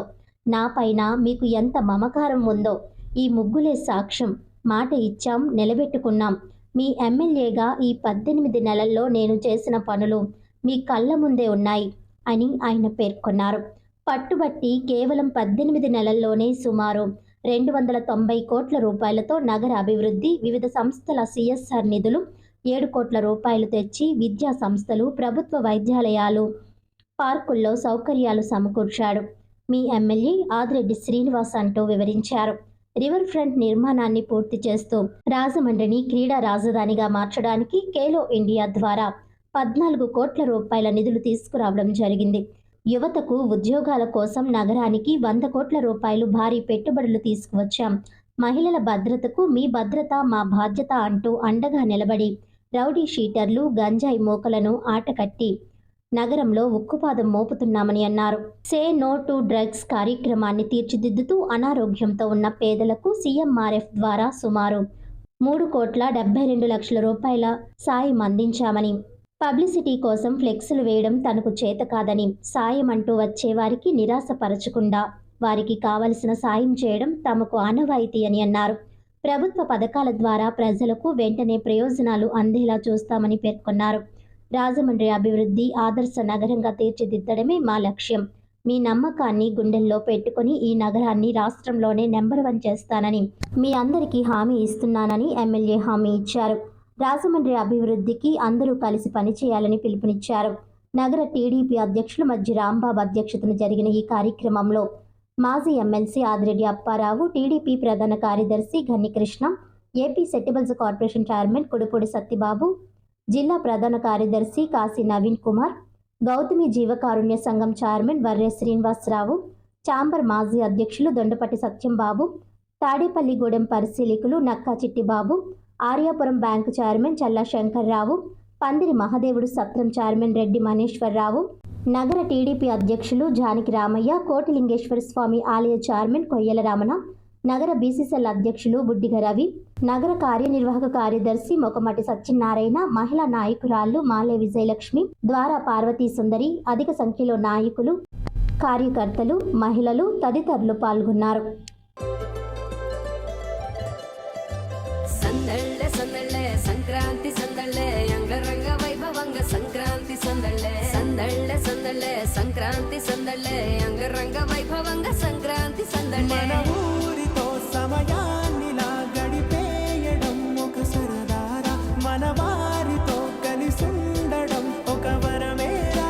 నాపైన మీకు ఎంత మమకారం ఉందో ఈ ముగ్గులే సాక్ష్యం. మాట ఇచ్చాం, నిలబెట్టుకున్నాం. మీ ఎమ్మెల్యేగా ఈ 18 నెలల్లో నేను చేసిన పనులు మీ కళ్ళ ముందే ఉన్నాయి అని ఆయన పేర్కొన్నారు. పట్టుబట్టి కేవలం 18 నెలల్లోనే సుమారు 290 కోట్ల రూపాయలతో నగర అభివృద్ధి, వివిధ సంస్థల CSR నిధులు 7 కోట్ల రూపాయలు తెచ్చి విద్యా సంస్థలు, ప్రభుత్వ వైద్యాలయాలు, పార్కుల్లో సౌకర్యాలు సమకూర్చాడు. మీ ఎమ్మెల్యే ఆదిరెడ్డి శ్రీనివాస్ అంటూ వివరించారు. రివర్ ఫ్రంట్ నిర్మాణాన్ని పూర్తి చేస్తూ రాజమండ్రిని క్రీడా రాజధానిగా మార్చడానికి ఖేలో ఇండియా ద్వారా 14 కోట్ల రూపాయల నిధులు తీసుకురావడం జరిగింది. యువతకు ఉద్యోగాల కోసం నగరానికి 100 కోట్ల రూపాయలు భారీ పెట్టుబడులు తీసుకువచ్చాం. మహిళల భద్రతకు మీ భద్రత మా బాధ్యత అంటూ అండగా నిలబడి రౌడీ షీటర్లు, గంజాయి మోకలను ఆటకట్టి నగరంలో ఉక్కుపాదం మోపుతున్నామని అన్నారు. సే నో టు డ్రగ్స్ కార్యక్రమాన్ని తీర్చిదిద్దుతూ అనారోగ్యంతో ఉన్న పేదలకు CMRF ద్వారా సుమారు 3,72,00,000 రూపాయల సాయం అందించామని, పబ్లిసిటీ కోసం ఫ్లెక్సులు వేయడం తనకు చేత కాదని, సాయం అంటూ వచ్చేవారికి నిరాశపరచకుండా వారికి కావలసిన సాయం చేయడం తమకు ఆనవాయితీ అని అన్నారు. ప్రభుత్వ పథకాల ద్వారా ప్రజలకు వెంటనే ప్రయోజనాలు అందేలా చూస్తామని పేర్కొన్నారు. రాజమండ్రి అభివృద్ధి ఆదర్శ నగరంగా తీర్చిదిద్దడమే మా లక్ష్యం. మీ నమ్మకాన్ని గుండెల్లో పెట్టుకుని ఈ నగరాన్ని రాష్ట్రంలోనే నెంబర్ 1 చేస్తానని మీ అందరికీ హామీ ఇస్తున్నానని ఎమ్మెల్యే హామీ ఇచ్చారు. రాజమండ్రి అభివృద్ధికి అందరూ కలిసి పనిచేయాలని పిలుపునిచ్చారు. నగర టీడీపీ అధ్యక్షులు మధ్య రాంబాబు అధ్యక్షతన జరిగిన ఈ కార్యక్రమంలో మాజీ ఎమ్మెల్సీ ఆదిరెడ్డి అప్పారావు, టీడీపీ ప్రధాన కార్యదర్శి గన్నికృష్ణ, ఏపీ సెటిబుల్స్ కార్పొరేషన్ చైర్మన్ కుడుపూడి సత్యబాబు, జిల్లా ప్రధాన కార్యదర్శి కాశీ నవీన్ కుమార్, గౌతమి జీవకారుణ్య సంఘం చైర్మన్ వర్రే శ్రీనివాసరావు, ఛాంబర్ మాజీ అధ్యక్షులు దొండపట్టి సత్యంబాబు, తాడేపల్లిగూడెం పరిశీలకులు నక్కా చిట్టిబాబు, ఆర్యాపురం బ్యాంకు చైర్మన్ చల్లా శంకర్రావు, పందిరి మహదేవుడు సత్రం చైర్మన్ రెడ్డి మనీశ్వరరావు, నగర టీడీపీ అధ్యక్షులు జానకి రామయ్య, కోటిలింగేశ్వర స్వామి ఆలయ చైర్మన్ కొయ్యల రమణ, నగర బీసీసీఎల్ అధ్యక్షులు బుడ్డిగ రవి, నగర కార్యనిర్వాహక కార్యదర్శి మొకమటి సత్యనారాయణ, మహిళా నాయకురాళ్లు మాలే విజయలక్ష్మి, ద్వారా పార్వతీ సుందరి, అధిక సంఖ్యలో నాయకులు, కార్యకర్తలు, మహిళలు తదితరులు పాల్గొన్నారు. సంక్రాంతి సందళ్ళే అంగరంగ వైభవంగ సంక్రాంతి సందళ్ళే సందళ్ళే సందళ్ళే సంక్రాంతి సందళ్ళే అంగరంగ వైభవంగ సంక్రాంతి సందళ్ళే ఊరితో సమయాన్నిలా గడిపేయడం ఒక సరదారా, మన వారితో కలిసుండడం ఒక వరమేరా.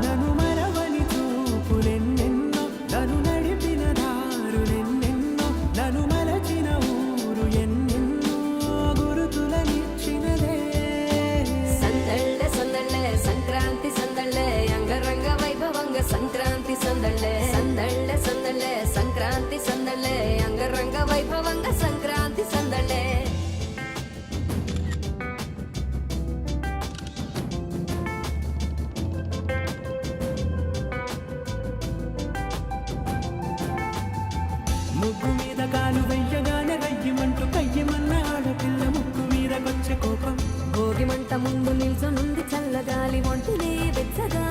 నన్ను మరవని చూపులెన్నెన్నో, నన్ను నడిపిన దారులెన్నెన్నో, నన్ను మలచిన ఊరు ఎన్నెన్నో గురుతులనిచ్చినదే. సందళ్ళే సందళ్ళే సంక్రాంతి సందళ్ళే అంగరంగ వైభవంగ సంక్రాంతి సందళ్ళే సందళ్ళే సందళ్ళే సంక్రాంతి సందళ్ళే అంగరంగ వైభవంగ సంక్రాంతి సందళ్ళే. ముగ్గు మీద కాలు వెయ్యగానే రయ్యమంటూ కయ్యమన్న ఆడపిల్ల ముగ్గు మీద వచ్చే కోపం. భోగి మంట ముందు నిల్చొనుంది చల్లగాలి ఒంటినే వెచ్చగా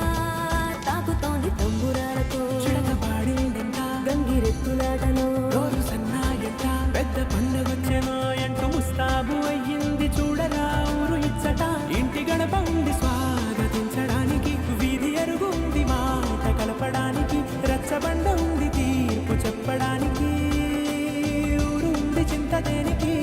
తాకుతోంది తంబురాలతో చిడక పాడిందంట గంగిరెత్తులాటలో రోజు సన్నాయంట. పెద్ద పండగొచ్చెనో ఎంటూ ముస్తాబు అయ్యింది చూడరా ఊరు ఇచ్చట. ఇంటి గడప ఉంది స్వాగతించడానికి, వీధి అరుగుంది మాట కలపడానికి, రచ్చబండ ఉంది తీర్పు చెప్పడానికి, ఊరుంది చింత దేనికి.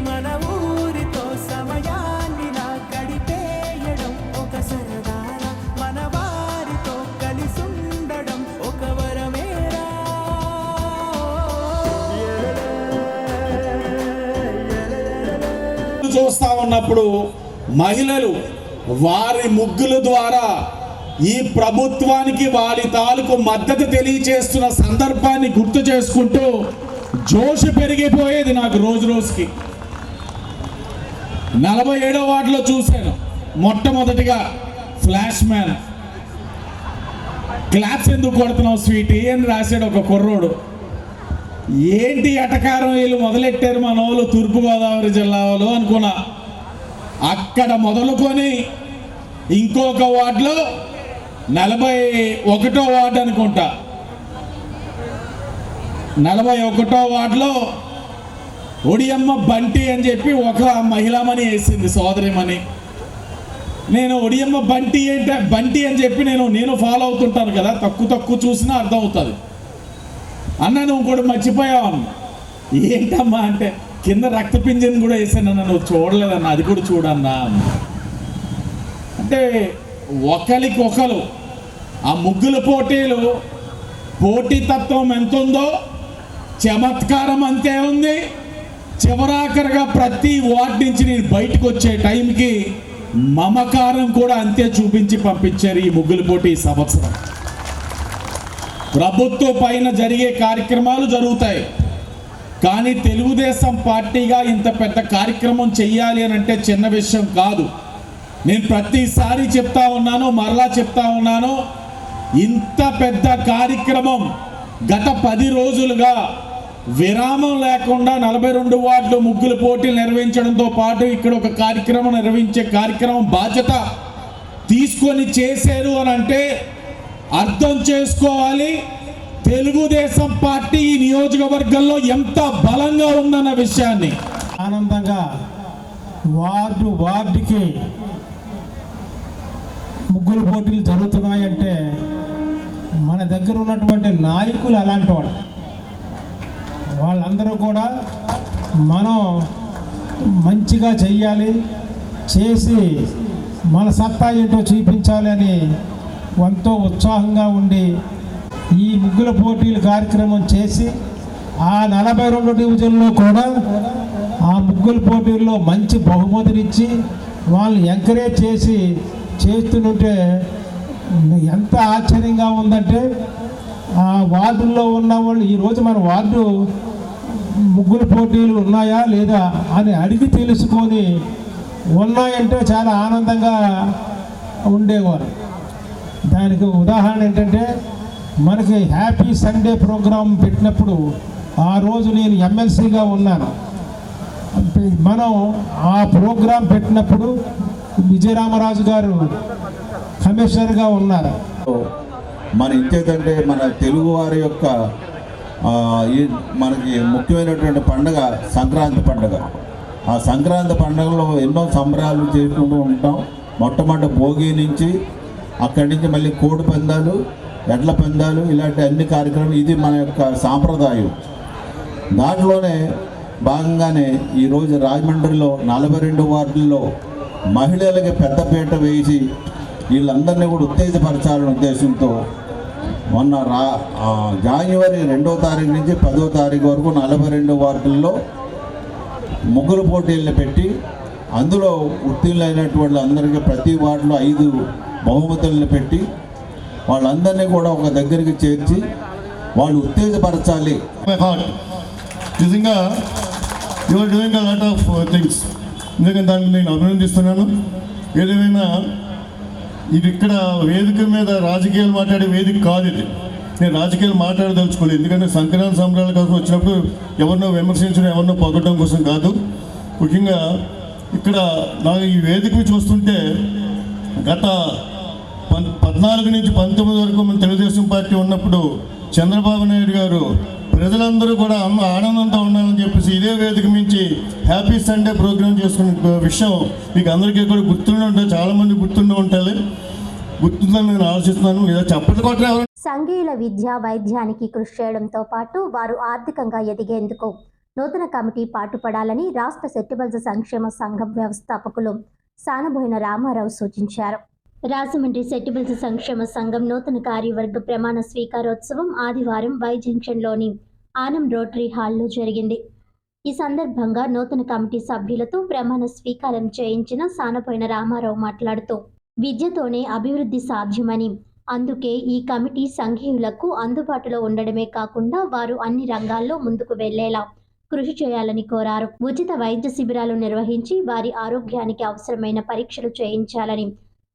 మన ఊరితో సమయాన్నిలా గడిపేయడం ఒక సరదారా, మన వారితో కలిసుండడం ఒక వరమేరా. చూస్తా ఉన్నప్పుడు మహిళలు వారి ముగ్గుల ద్వారా ఈ ప్రభుత్వానికి వారి తాలూకు మద్దతు తెలియచేస్తున్న సందర్భాన్ని గుర్తు చేసుకుంటూ జోష్ పెరిగిపోయేది నాకు రోజు రోజుకి. 47వ వార్డులో చూశాను మొట్టమొదటిగా ఫ్లాష్ మ్యాన్. క్లాప్స్ ఎందుకు కొడుతున్నావు స్వీటీ అని రాశాడు ఒక కుర్రోడు. ఏంటి ఎటకారం వీళ్ళు మొదలెట్టారు మన వాళ్ళు తూర్పుగోదావరి జిల్లాలో అనుకున్నా. అక్కడ మొదలుకొని ఇంకొక వార్డులో 41వ వార్డు అనుకుంటా, 41వ వార్డులో ఒడియమ్మ బంటి అని చెప్పి ఒక మహిళామణి వేసింది, సోదరిమణి. నేను ఒడియమ్మ బంటి అంటే బంటి అని చెప్పి నేను ఫాలో అవుతుంటాను కదా, తక్కువ చూసినా అర్థం అవుతుంది. అన్న నువ్వు కూడా మర్చిపోయావు. ఏంటమ్మా అంటే కింద రక్తపింజన్ కూడా వేసానన్న, నువ్వు చూడలేదన్న, అది కూడా చూడన్నా. అంటే ఒకరికొకరు ఆ ముగ్గుల పోటీలు పోటీతత్వం ఎంత ఉందో చమత్కారం అంతే ఉంది. చివరాఖరిగా ప్రతి వార్డు నుంచి నేను బయటకు వచ్చే టైంకి మమకారం కూడా అంతే చూపించి పంపించారు ఈ ముగ్గుల పోటీ ఈ సంవత్సరం. ప్రభుత్వం పైన జరిగే కార్యక్రమాలు జరుగుతాయి, కానీ తెలుగుదేశం పార్టీగా ఇంత పెద్ద కార్యక్రమం చెయ్యాలి అని అంటే చిన్న విషయం కాదు. నేను ప్రతిసారి చెప్తా ఉన్నాను, మరలా చెప్తా ఉన్నాను, ఇంత పెద్ద కార్యక్రమం గత 10 రోజులుగా విరామం లేకుండా 42 వార్డులు ముగ్గుల పోటీలు నిర్వహించడంతో పాటు ఇక్కడ ఒక కార్యక్రమం నిర్వహించే కార్యక్రమం బాధ్యత తీసుకొని చేశారు అని అంటే అర్థం చేసుకోవాలి తెలుగుదేశం పార్టీ ఈ నియోజకవర్గంలో ఎంత బలంగా ఉందన్న విషయాన్ని. ఆనందంగా వార్డుకి ముగ్గుల పోటీలు జరుగుతున్నాయంటే మన దగ్గర ఉన్నటువంటి నాయకులు అలాంటి వాళ్ళందరూ కూడా మనం మంచిగా చెయ్యాలి, చేసి మన సత్తా ఏంటో చూపించాలి అని ఎంతో ఉత్సాహంగా ఉండి ఈ ముగ్గుల పోటీల కార్యక్రమం చేసి ఆ 42 డివిజన్లో కూడా ఆ ముగ్గుల పోటీల్లో మంచి బహుమతినిచ్చి వాళ్ళని ఎంకరేజ్ చేసి చేస్తుంటే ఎంత ఆశ్చర్యంగా ఉందంటే ఆ వార్డుల్లో ఉన్న వాళ్ళు ఈరోజు మన వార్డు ముగ్గుల పోటీలు ఉన్నాయా లేదా అని అడిగి తెలుసుకొని ఉన్నాయంటే చాలా ఆనందంగా ఉండేవారు. దానికి ఉదాహరణ ఏంటంటే మనకి హ్యాపీ సండే ప్రోగ్రాం పెట్టినప్పుడు ఆ రోజు నేను ఎమ్మెల్సీగా ఉన్నాను. మనం ఆ ప్రోగ్రాం పెట్టినప్పుడు విజయరామరాజు గారు కమిషనర్గా ఉన్నారు. మన ఇంతేదంటే మన తెలుగు వారి యొక్క మనకి ముఖ్యమైనటువంటి పండుగ సంక్రాంతి పండుగ. ఆ సంక్రాంతి పండుగలో ఎన్నో సంబరాలు చేసుకుంటూ ఉంటాం. మొట్టమొదటి భోగి నుంచి అక్కడి నుంచి మళ్ళీ కోడి పందాలు, ఎడ్ల పందాలు, ఇలాంటి అన్ని కార్యక్రమాలు. ఇది మన యొక్క సాంప్రదాయం. దాంట్లోనే భాగంగానే ఈరోజు రాజమండ్రిలో 42 వార్డుల్లో మహిళలకి పెద్దపీట వేసి వీళ్ళందరినీ కూడా ఉత్తేజపరచాలనే ఉద్దేశంతో మొన్న జనవరి 2వ తారీఖు నుంచి 10వ తారీఖు వరకు 42 వార్డుల్లో ముగ్గుల పోటీలను పెట్టి అందులో ఉత్తీర్ణులైనటువంటి అందరికీ ప్రతి వార్డులో 5 బహుమతులను పెట్టి వాళ్ళందరినీ కూడా ఒక దగ్గరికి చేర్చి వాళ్ళు ఉత్తేజపరచాలి. నిజంగా your doing a lot of things. ఎందుకంటే దాన్ని నేను అభినందిస్తున్నాను. ఏదేమైనా ఇది ఇక్కడ వేదిక మీద రాజకీయాలు మాట్లాడే వేదిక కాదు ఇది. నేను రాజకీయాలు మాట్లాడదలుచుకోలేదు. ఎందుకంటే సంక్రాంతి సంబరాల కోసం వచ్చినప్పుడు ఎవరినో విమర్శించడం, ఎవరినో పొగడం కోసం కాదు. ముఖ్యంగా ఇక్కడ నాకు ఈ వేదిక చూస్తుంటే గత 14 నుంచి 19 వరకు మన తెలుగుదేశం పార్టీ ఉన్నప్పుడు చంద్రబాబు నాయుడు గారు ప్రజలందరూ కూడా ఆనందంతో ఉండాలని చెప్పేసి ఇదే వేదిక మించి హ్యాపీ సండే ప్రోగ్రాం చేసుకునే విషయం మీకు అందరికీ కూడా గుర్తుండి ఉంటుంది. చాలామంది గుర్తుండి ఉంటుంది. గుర్తుందని నేను ఆలోచిస్తున్నాను. ఏదో చెప్పట్లే. సంఘీయుల విద్య వైద్యానికి కృషి చేయడంతో పాటు వారు ఆర్థికంగా ఎదిగేందుకు నూతన కమిటీ పాటుపడాలని రాష్ట్ర సెట్టిబల్స్ సంక్షేమ సంఘం వ్యవస్థాపకులు సానబోయిన రామారావు సూచించారు. రాజమండ్రి సెట్టిబల్స్ సంక్షేమ సంఘం నూతన కార్యవర్గ ప్రమాణ స్వీకారోత్సవం ఆదివారం వై జంక్షన్లోని ఆనం రోటరీ హాల్లో జరిగింది. ఈ సందర్భంగా నూతన కమిటీ సభ్యులతో ప్రమాణ స్వీకారం చేయించిన సానబోయిన రామారావు మాట్లాడుతూ విద్యతోనే అభివృద్ధి సాధ్యమని, అందుకే ఈ కమిటీ సంఘీయులకు అందుబాటులో ఉండడమే కాకుండా వారు అన్ని రంగాల్లో ముందుకు వెళ్లేలా కృషి చేయాలని కోరారు. ఉచిత వైద్య శిబిరాలు నిర్వహించి వారి ఆరోగ్యానికి అవసరమైన పరీక్షలు చేయించాలని,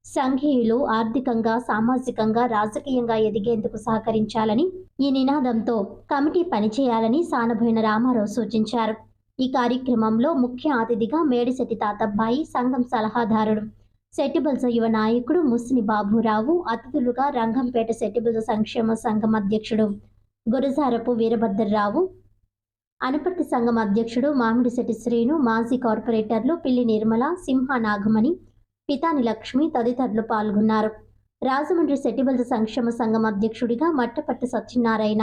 సంఘీయులు ఆర్థికంగా, సామాజికంగా, రాజకీయంగా ఎదిగేందుకు సహకరించాలని ఈ నినాదంతో కమిటీ పనిచేయాలని సానబోయిన రామారావు సూచించారు. ఈ కార్యక్రమంలో ముఖ్య అతిథిగా మేడిశెట్టి తాతబ్బాయి, సంఘం సలహాదారుడు, సెట్టిబల్స్ యువ నాయకుడు ముస్ని బాబురావు, అతిథులుగా రంగంపేట సెట్టిబల్స్ సంక్షేమ సంఘం అధ్యక్షుడు గురజారపు వీరభద్రరావు, అనపర్తి సంఘం అధ్యక్షుడు మామిడిశెట్టి శ్రీను, మాజీ కార్పొరేటర్లు పిల్లి నిర్మల, సింహ నాగమణి, పితాని లక్ష్మి తదితరులు పాల్గొన్నారు. రాజమండ్రి సెట్టిబల్స్ సంక్షేమ సంఘం అధ్యక్షుడిగా మట్టపట్టి సత్యనారాయణ,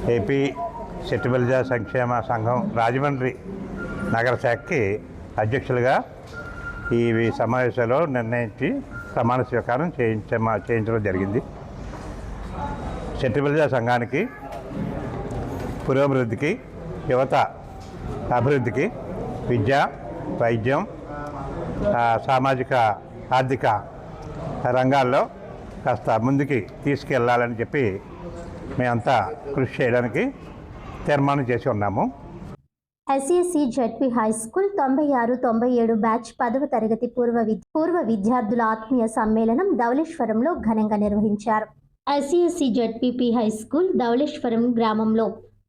ఏపీ సెట్టిబలిజ సంక్షేమ సంఘం రాజమండ్రి నగర శాఖకి అధ్యక్షులుగా ఈ సమావేశంలో నిర్ణయించి ప్రమాణ స్వీకారం చేయించడం జరిగింది. సెట్టిబలిజ సంఘానికి పురోభివృద్ధికి, యువత అభివృద్ధికి, విద్య, వైద్యం, సామాజిక ఆర్థిక రంగాల్లో కాస్త ముందుకి తీసుకెళ్లాలని చెప్పి మేమంతా కృషి చేయడానికి తీర్మానం చేసి ఉన్నాము. SSC ZP high school 96-97 batch 10వ తరగతి పూర్వ విద్యార్థుల ఆత్మీయ సమ్మేళనం ధవళేశ్వరంలో ఘనంగా నిర్వహించారు. SSC ZP high school Dhavaleswaram గ్రామంలో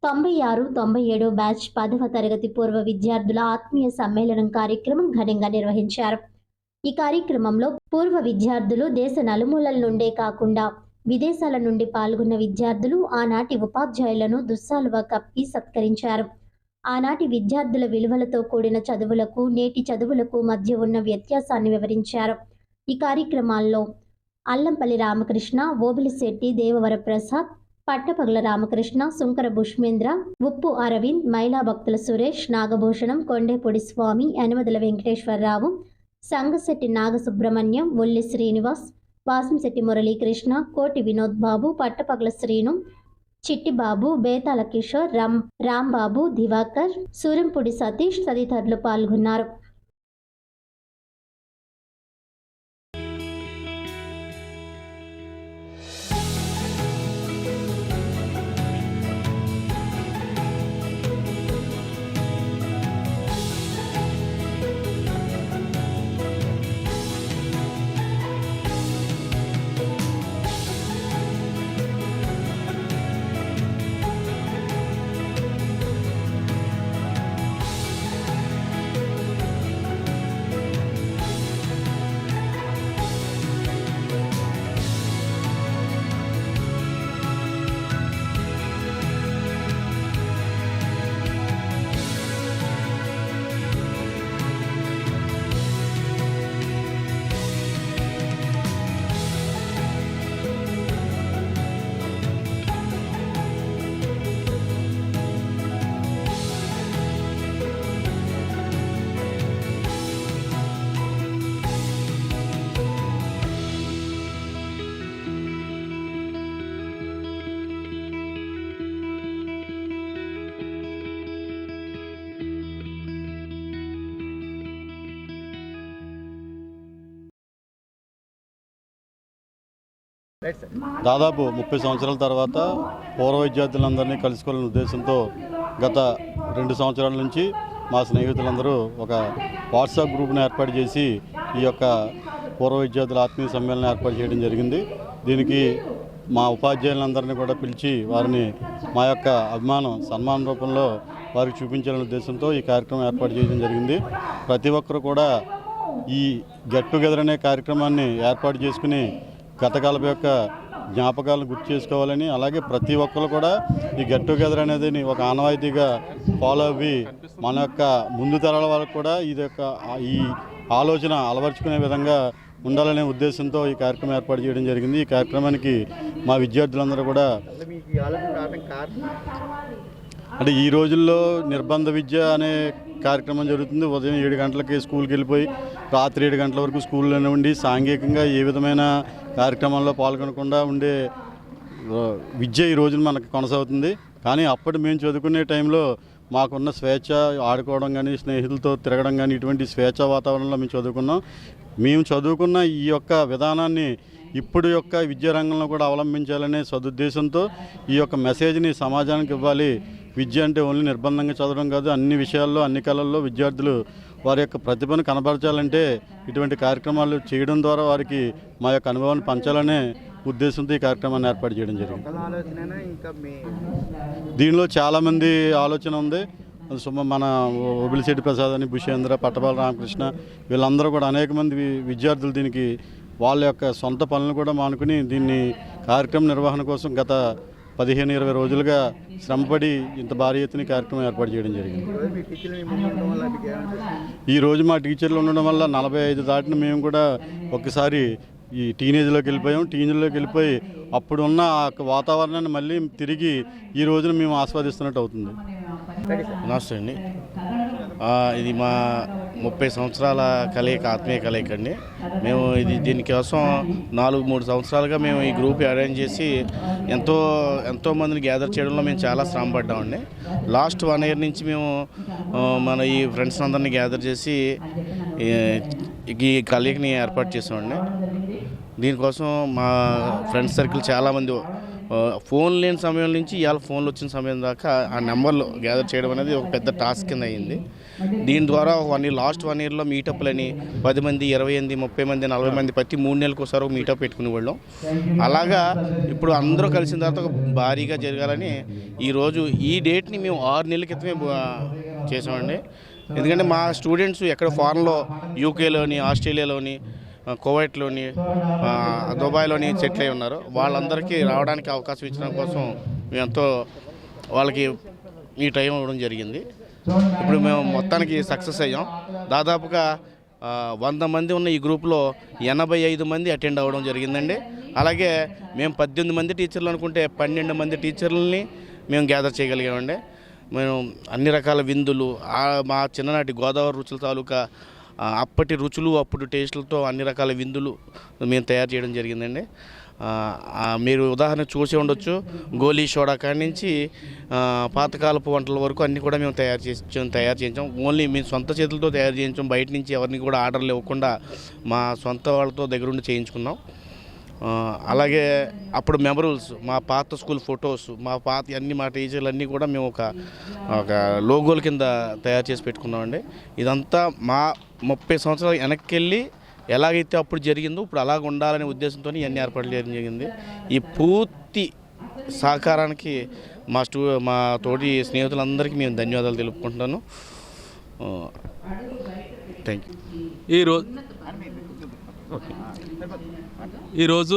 96-97 బ్యాచ్ 10వ తరగతి పూర్వ విద్యార్థుల ఆత్మీయ సమ్మేళనం కార్యక్రమం ఘనంగా నిర్వహించారు. ఈ కార్యక్రమంలో పూర్వ విద్యార్థులు దేశ నలుమూలల నుండే కాకుండా విదేశాల నుండి పాల్గొన్న విద్యార్థులు ఆనాటి ఉపాధ్యాయులను దుస్సాలువా కప్పి సత్కరించారు. ఆనాటి విద్యార్థుల విలువలతో కూడిన చదువులకు నేటి చదువులకు మధ్య ఉన్న వ్యత్యాసాన్ని వివరించారు. ఈ కార్యక్రమాల్లో అల్లంపల్లి రామకృష్ణ, ఓబిలిశెట్టి దేవవరప్రసాద్, పట్టపగల రామకృష్ణ, సుంకర భుష్మేంద్ర, ఉప్పు అరవింద్, మైలా భక్తుల సురేష్, నాగభూషణం, కొండేపొడి స్వామి, యనమదల వెంకటేశ్వరరావు, సంగశెట్టి నాగసుబ్రహ్మణ్యం, ఒల్లి శ్రీనివాస్, వాసంశెట్టి మురళీకృష్ణ, కోటి వినోద్ బాబు, పట్టపగల శ్రీను, చిట్టిబాబు, బేతాల కిషోర్, రాంబాబు, దివాకర్, సూరంపూడి సతీష్ తదితరులు పాల్గొన్నారు. దాదాపు 30 సంవత్సరాల తర్వాత పూర్వ విద్యార్థులందరినీ కలుసుకోవాలనే ఉద్దేశంతో గత 2 సంవత్సరాల నుంచి మా స్నేహితులందరూ ఒక వాట్సాప్ గ్రూప్ని ఏర్పాటు చేసి ఈ యొక్క పూర్వ విద్యార్థుల ఆత్మీయ సమ్మేళనం ఏర్పాటు చేయడం జరిగింది. దీనికి మా ఉపాధ్యాయులందరినీ కూడా పిలిచి వారిని మా యొక్క అభిమానం సన్మాన రూపంలో వారికి చూపించాలనే ఉద్దేశంతో ఈ కార్యక్రమం ఏర్పాటు చేయడం జరిగింది. ప్రతి ఒక్కరు కూడా ఈ గెట్ టుగెదర్ అనే కార్యక్రమాన్ని ఏర్పాటు చేసుకుని గతకాలపు యొక్క జ్ఞాపకాలను గుర్తు చేసుకోవాలని, అలాగే ప్రతి ఒక్కరు కూడా ఈ గెట్ టుగెదర్ అనేది ఒక ఆనవాయితీగా ఫాలో అవ్వి మన యొక్క ముందు తరాల వాళ్ళకు కూడా ఈ ఆలోచన అలవర్చుకునే విధంగా ఉండాలనే ఉద్దేశంతో ఈ కార్యక్రమం ఏర్పాటు చేయడం జరిగింది. ఈ కార్యక్రమానికి మా విద్యార్థులందరూ కూడా అంటే ఈ రోజుల్లో నిర్బంధ విద్య అనే కార్యక్రమం జరుగుతుంది. ఉదయం 7 గంటలకి స్కూల్కి వెళ్ళిపోయి రాత్రి 7 గంటల వరకు స్కూల్లోనే ఉండి సాంఘికంగా ఏ విధమైన కార్యక్రమాల్లో పాల్గొనకుండా ఉండే విద్య ఈ రోజున మనకు కొనసాగుతుంది. కానీ అప్పటి మేము చదువుకునే టైంలో మాకున్న స్వేచ్ఛ, ఆడుకోవడం కానీ, స్నేహితులతో తిరగడం కానీ, ఇటువంటి స్వేచ్ఛ వాతావరణంలో మేము చదువుకున్నాం. మేము చదువుకున్న ఈ యొక్క విధానాన్ని ఇప్పుడు యొక్క విద్యారంగంలో కూడా అవలంబించాలనే సదుద్దేశంతో ఈ యొక్క మెసేజ్ని సమాజానికి ఇవ్వాలి. విద్య అంటే ఓన్లీ నిర్బంధంగా చదవడం కాదు, అన్ని విషయాల్లో అన్ని కళల్లో విద్యార్థులు వారి యొక్క ప్రతిభను కనబరచాలంటే ఇటువంటి కార్యక్రమాలు చేయడం ద్వారా వారికి మా యొక్క అనుభవాన్ని పంచాలనే ఉద్దేశంతో ఈ కార్యక్రమాన్ని ఏర్పాటు చేయడం జరిగింది. దీనిలో చాలామంది ఆలోచన ఉంది. మన ఓబిలిశెట్టి ప్రసాద్ అని, భుషేంద్ర, పట్టపాల రామకృష్ణ వీళ్ళందరూ కూడా అనేక మంది విద్యార్థులు దీనికి వాళ్ళ యొక్క సొంత పనులను కూడా మానుకుని దీన్ని కార్యక్రమం నిర్వహణ కోసం గత 15-20 రోజులుగా శ్రమపడి ఇంత భారీ ఎత్తున కార్యక్రమం ఏర్పాటు చేయడం జరిగింది. ఈరోజు మా టీచర్లు ఉండడం వల్ల 45 దాటిన మేము కూడా ఒక్కసారి ఈ టీనేజ్లోకి వెళ్ళిపోయాం. టీనేజ్లోకి వెళ్ళిపోయి అప్పుడున్న ఆ వాతావరణాన్ని మళ్ళీ తిరిగి ఈ రోజున మేము ఆస్వాదిస్తున్నట్టు అవుతుంది. నమస్తే అండి. ఇది మా 30 సంవత్సరాల కలయిక, ఆత్మీయ కలయిక అండి. మేము దీనికోసం 3 సంవత్సరాలుగా మేము ఈ గ్రూప్ అరేంజ్ చేసి ఎంతోమందిని గ్యాదర్ చేయడంలో మేము చాలా శ్రమ పడ్డామండి. లాస్ట్ 1 year నుంచి మేము మన ఈ ఫ్రెండ్స్ అందరినీ గ్యాదర్ చేసి ఈ కలయికని ఏర్పాటు చేసామండి. దీనికోసం మా ఫ్రెండ్స్ సర్కిల్ చాలామంది ఫోన్ లేని సమయం నుంచి ఇవాళ ఫోన్లు వచ్చిన సమయం దాకా ఆ నెంబర్లు గ్యాదర్ చేయడం అనేది ఒక పెద్ద టాస్క్ కింద అయింది. దీని ద్వారా లాస్ట్ 1 yearలో మీటప్లని 10 మంది, 28, 30 మంది, 40 మంది ప్రతి 3 నెలలకు ఒకసారి ఒక మీటప్ పెట్టుకునేవాళ్ళం. అలాగా ఇప్పుడు అందరూ కలిసిన తర్వాత ఒక భారీగా జరగాలని ఈరోజు ఈ డేట్ని మేము 6 నెలల క్రితమే చేసామండి. ఎందుకంటే మా స్టూడెంట్స్ ఎక్కడ ఫారెన్లో, యూకేలోని, ఆస్ట్రేలియాలోని, కువైట్లోని, దుబాయ్లోని సెటిల్ అయి ఉన్నారు. వాళ్ళందరికీ రావడానికి అవకాశం ఇచ్చడం కోసం మేము ఎంతో వాళ్ళకి ఈ టైం ఇవ్వడం జరిగింది. ఇప్పుడు మేము మొత్తానికి సక్సెస్ అయ్యాం. దాదాపుగా 100 మంది ఉన్న ఈ గ్రూప్లో 85 మంది అటెండ్ అవ్వడం జరిగిందండి. అలాగే మేము 18 మంది టీచర్లు అనుకుంటే 12 మంది టీచర్లని మేము గ్యాదర్ చేయగలిగామండి. మేము అన్ని రకాల విందులు, మా చిన్ననాటి గోదావరి రుచుల తాలూకా అప్పటి రుచులు, అప్పుడు టేస్టులతో అన్ని రకాల విందులు మేము తయారు చేయడం జరిగిందండి. మీరు ఉదాహరణ చూసి ఉండొచ్చు. గోలీ సోడా కాడి నుంచి పాతకాలపు వంటల వరకు అన్నీ కూడా మేము తయారు చేయించాం. ఓన్లీ మేము సొంత చేతులతో తయారు చేయించాం. బయట నుంచి ఎవరిని కూడా ఆర్డర్లు ఇవ్వకుండా మా సొంత వాళ్ళతో దగ్గరుండి చేయించుకున్నాం. అలాగే అప్పుడు మెమరబుల్స్, మా పాత స్కూల్ ఫొటోస్, మా టీచర్లు అన్నీ కూడా మేము ఒక లోగోల కింద తయారు చేసి పెట్టుకున్నామండి. ఇదంతా మా 30 సంవత్సరాలు వెనక్కి వెళ్ళి ఎలాగైతే అప్పుడు జరిగిందో ఇప్పుడు అలాగ ఉండాలనే ఉద్దేశంతో ఇవన్నీ ఏర్పాట్లు చేయడం జరిగింది. ఈ పూర్తి సహకారానికి మా తోటి స్నేహితులందరికీ మేము ధన్యవాదాలు తెలుపుకుంటున్నాను. Thank you. ఈరోజు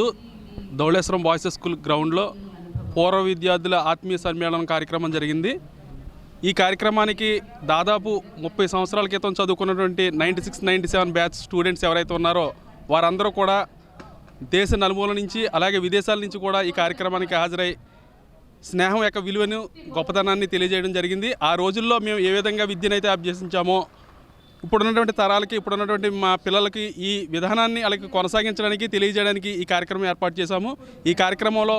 ధవళేశ్వరం బాయ్స్ స్కూల్ గ్రౌండ్లో పూర్వ విద్యార్థుల ఆత్మీయ సమ్మేళనం కార్యక్రమం జరిగింది. ఈ కార్యక్రమానికి దాదాపు 30 సంవత్సరాల క్రితం చదువుకున్నటువంటి 96, 97 బ్యాచ్ స్టూడెంట్స్ ఎవరైతే ఉన్నారో వారందరూ కూడా దేశ నలుమూల నుంచి అలాగే విదేశాల నుంచి కూడా ఈ కార్యక్రమానికి హాజరై స్నేహం యొక్క విలువను, గొప్పతనాన్ని తెలియజేయడం జరిగింది. ఆ రోజుల్లో మేము ఏ విధంగా విద్యనైతే అభ్యసించామో ఇప్పుడున్నటువంటి తరాలకి, ఇప్పుడున్నటువంటి మా పిల్లలకి ఈ విధానాన్ని అలాగే కొనసాగించడానికి, తెలియజేయడానికి ఈ కార్యక్రమం ఏర్పాటు చేశాము. ఈ కార్యక్రమంలో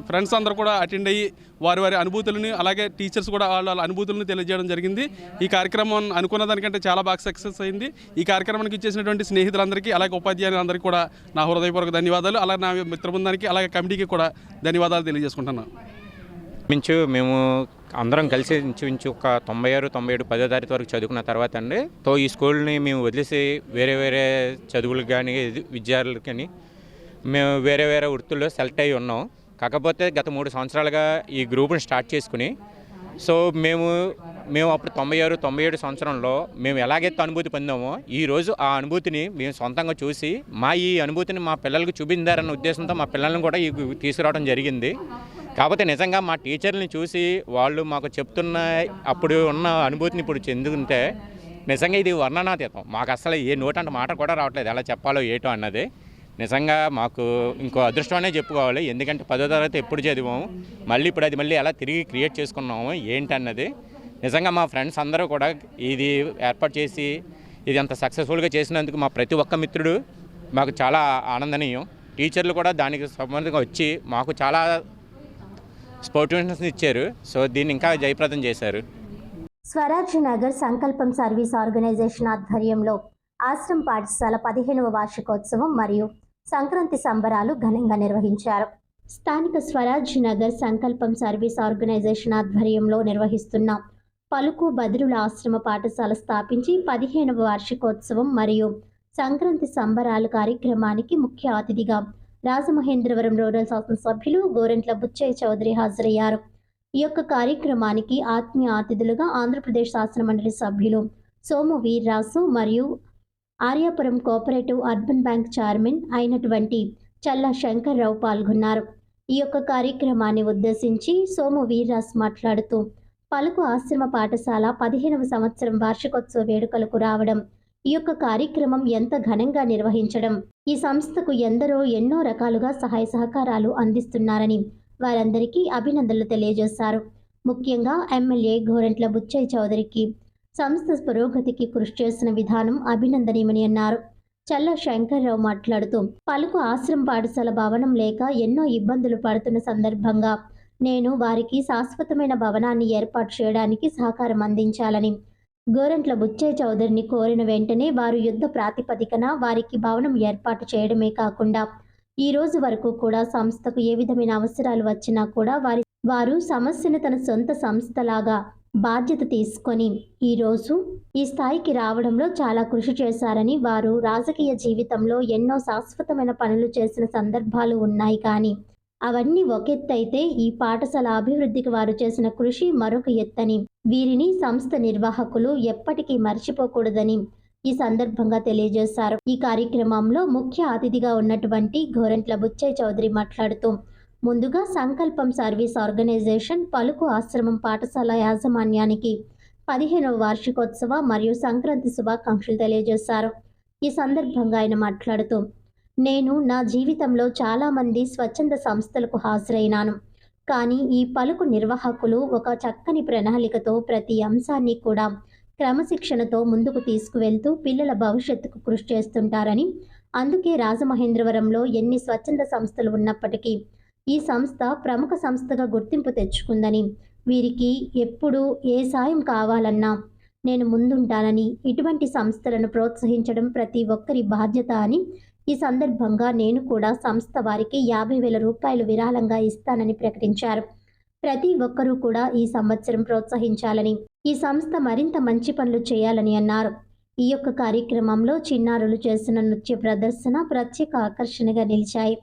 ఫ్రెండ్స్ అందరూ కూడా అటెండ్ అయ్యి వారి అనుభూతులని, అలాగే టీచర్స్ కూడా వాళ్ళ అనుభూతులను తెలియజేయడం జరిగింది. ఈ కార్యక్రమం అనుకున్న దానికంటే చాలా బాగా సక్సెస్ అయింది. ఈ కార్యక్రమానికి ఇచ్చేసినటువంటి స్నేహితులందరికీ అలాగే ఉపాధ్యాయులందరికీ కూడా నా హృదయపూర్వక ధన్యవాదాలు. అలాగే నా మిత్ర బృందానికి అలాగే కమిటీకి కూడా ధన్యవాదాలు తెలియజేసుకుంటున్నాను. మేము అందరం కలిసి ఇంచుమించు ఒక 96, 97, 10వ తరగతి వరకు చదువుకున్న తర్వాత అండి ఈ స్కూల్ని మేము వదిలేసి వేరే చదువులకు కానీ విద్యార్థులకు కానీ మేము వేరే వృత్తుల్లో సెలెక్ట్ అయ్యి ఉన్నాం. కాకపోతే గత 3 సంవత్సరాలుగా ఈ గ్రూప్ని స్టార్ట్ చేసుకుని మేము అప్పుడు 96, 97 సంవత్సరంలో మేము ఎలాగైతే అనుభూతి పొందామో ఈరోజు ఆ అనుభూతిని మేము సొంతంగా చూసి ఈ అనుభూతిని మా పిల్లలకు చూపించారన్న ఉద్దేశంతో మా పిల్లల్ని కూడా తీసుకురావడం జరిగింది. కాకపోతే నిజంగా మా టీచర్ని చూసి వాళ్ళు మాకు చెప్తున్న అప్పుడు ఉన్న అనుభూతిని ఇప్పుడు చెందుకుంటే నిజంగా ఇది వర్ణనాతీతం. మాకు అసలు ఏ నోటంటే మాట కూడా రావట్లేదు ఎలా చెప్పాలో ఏటో అన్నది. నిజంగా మాకు ఇంకో అదృష్టం అనే చెప్పుకోవాలి. ఎందుకంటే 10వ తరగతి ఎప్పుడు చదివాము, ఇప్పుడు అది ఎలా తిరిగి క్రియేట్ చేసుకున్నాము ఏంటన్నది. నిజంగా మా ఫ్రెండ్స్ అందరూ కూడా ఇది ఏర్పాటు చేసి ఇది అంత సక్సెస్ఫుల్గా చేసినందుకు మా ప్రతి ఒక్క మిత్రుడు మాకు చాలా ఆనందనీయం. టీచర్లు కూడా దానికి సంబంధంగా వచ్చి మాకు చాలా స్పోర్టివ్నెస్ ఇచ్చారు. సో దీన్ని ఇంకా జయప్రదం చేశారు. స్వరాజ్ నగర్ సంకల్పం సర్వీస్ ఆర్గనైజేషన్ ఆధ్వర్యంలో ఆశ్రమ పాఠశాల 15వ వార్షికోత్సవం మరియు సంక్రాంతి సంబరాలు ఘనంగా నిర్వహించారు. స్థానిక స్వరాజ్ నగర్ సంకల్పం సర్వీస్ ఆర్గనైజేషన్ ఆధ్వర్యంలో నిర్వహిస్తున్న పలుకు బదిరుల ఆశ్రమ పాఠశాల స్థాపించి 15వ వార్షికోత్సవం మరియు సంక్రాంతి సంబరాలు కార్యక్రమానికి ముఖ్య అతిథిగా రాజమహేంద్రవరం రూరల్ శాసనసభ్యులు గోరంట్ల బుచ్చయ్య చౌదరి హాజరయ్యారు. ఈ యొక్క కార్యక్రమానికి ఆత్మీయ అతిథులుగా ఆంధ్రప్రదేశ్ శాసనమండలి సభ్యులు సోము వీర్రాసు మరియు Aryapuram cooperative urban bank chairman అయినటువంటి చల్లా శంకర్రావు పాల్గొన్నారు. ఈ యొక్క కార్యక్రమాన్ని ఉద్దేశించి సోము వీర్రాసు మాట్లాడుతూ పలుకు ఆశ్రమ పాఠశాల 15వ సంవత్సరం వార్షికోత్సవ వేడుకలకు రావడం ఈ యొక్క కార్యక్రమం ఎంత ఘనంగా నిర్వహించడం, ఈ సంస్థకు ఎందరో ఎన్నో రకాలుగా సహాయ సహకారాలు అందిస్తున్నారని వారందరికీ అభినందనలు తెలియజేశారు. ముఖ్యంగా ఎమ్మెల్యే గోరంట్ల బుచ్చయ్య చౌదరికి సంస్థ పురోగతికి కృషి చేసిన విధానం అభినందనీయమని అన్నారు. చల్ల శంకర్రావు మాట్లాడుతూ, పలుకు ఆశ్రమ పాఠశాల భవనం లేక ఎన్నో ఇబ్బందులు పడుతున్న సందర్భంగా నేను వారికి శాశ్వతమైన భవనాన్ని ఏర్పాటు చేయడానికి సహకారం అందించాలని గోరంట్ల బుచ్చయ్య చౌదరిని కోరిన వెంటనే వారు యుద్ధ ప్రాతిపదికన వారికి భవనం ఏర్పాటు చేయడమే కాకుండా ఈ రోజు వరకు కూడా సంస్థకు ఏ విధమైన అవసరాలు వచ్చినా కూడా వారు సమస్యను తన సొంత సంస్థలాగా బాధ్యత తీసుకొని ఈరోజు ఈ స్థాయికి రావడంలో చాలా కృషి చేశారని, వారు రాజకీయ జీవితంలో ఎన్నో శాశ్వతమైన పనులు చేసిన సందర్భాలు ఉన్నాయి, కానీ అవన్నీ ఒకెత్తైతే ఈ పాఠశాల అభివృద్ధికి వారు చేసిన కృషి మరొక ఎత్తని వీరిని సంస్థ నిర్వాహకులు ఎప్పటికీ మర్చిపోకూడదని ఈ సందర్భంగా తెలియజేశారు. ఈ కార్యక్రమంలో ముఖ్య అతిథిగా ఉన్నటువంటి గోరంట్ల బుచ్చయ్య చౌదరి మాట్లాడుతూ, ముందుగా సంకల్పం సర్వీస్ ఆర్గనైజేషన్ పలుకు ఆశ్రమం పాఠశాల యాజమాన్యానికి 15వ వార్షికోత్సవ మరియు సంక్రాంతి శుభాకాంక్షలు తెలియజేశారు. ఈ సందర్భంగా ఆయన మాట్లాడుతూ, నేను నా జీవితంలో చాలామంది స్వచ్ఛంద సంస్థలకు హాజరైనాను, కానీ ఈ పలుకు నిర్వాహకులు ఒక చక్కని ప్రణాళికతో ప్రతి అంశాన్ని కూడా క్రమశిక్షణతో ముందుకు తీసుకువెళ్తూ పిల్లల భవిష్యత్తుకు కృషి చేస్తుంటారని, అందుకే రాజమహేంద్రవరంలో ఎన్ని స్వచ్ఛంద సంస్థలు ఉన్నప్పటికీ ఈ సంస్థ ప్రముఖ సంస్థగా గుర్తింపు తెచ్చుకుందని, వీరికి ఎప్పుడు ఏ సాయం కావాలన్నా నేను ముందుంటానని, ఇటువంటి సంస్థలను ప్రోత్సహించడం ప్రతి ఒక్కరి బాధ్యత అని, ఈ సందర్భంగా నేను కూడా సంస్థ వారికి 50,000 రూపాయలు విరాళంగా ఇస్తానని ప్రకటించారు. ప్రతి ఒక్కరూ కూడా ఈ సంవత్సరం ప్రోత్సహించాలని, ఈ సంస్థ మరింత మంచి పనులు చేయాలని అన్నారు. ఈ యొక్క కార్యక్రమంలో చిన్నారులు చేసిన నృత్య ప్రదర్శన ప్రత్యేక ఆకర్షణగా నిలిచాయి.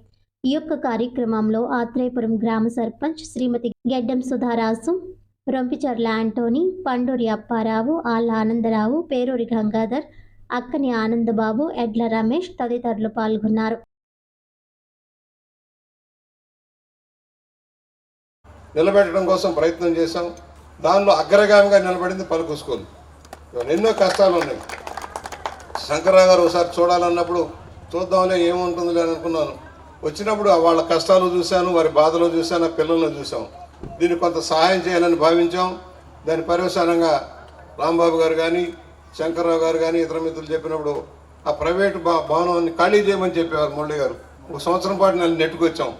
ఈ యొక్క కార్యక్రమంలో ఆత్రేయపురం గ్రామ సర్పంచ్ శ్రీమతి గెడ్డం సుధారాసు, రొంపిచర్ల యాంటోనీ, పండూరి అప్పారావు, ఆళ్ళ ఆనందరావు, పేరూరి గంగాధర్, అక్కని ఆనందబాబు, ఎడ్ల రమేష్ తదితరులు పాల్గొన్నారు. నిలబెట్టడం కోసం ప్రయత్నం చేశాం. దానిలో అగ్రగామిగా నిలబడింది పలుకు స్కూల్. ఎన్నో కష్టాలు ఉన్నాయి. శంకర్రావు గారు ఒకసారి చూడాలన్నప్పుడు చూద్దాంలే ఏముంటుందిలే అనుకున్నాను. వచ్చినప్పుడు వాళ్ళ కష్టాలు చూశాను, వారి బాధలు చూశాను, పిల్లలను చూసాం. దీన్ని కొంత సహాయం చేయాలని భావించాం. దాని పర్యవసానంగా రాంబాబు గారు కానీ, శంకర్రావు గారు కానీ ఇతర మిత్రులు చెప్పినప్పుడు ఆ ప్రైవేటు భవనాన్ని ఖాళీ చేయమని చెప్పేవారు మురళి గారు. 1 సంవత్సరం పాటు నన్ను నెట్టుకొచ్చాం.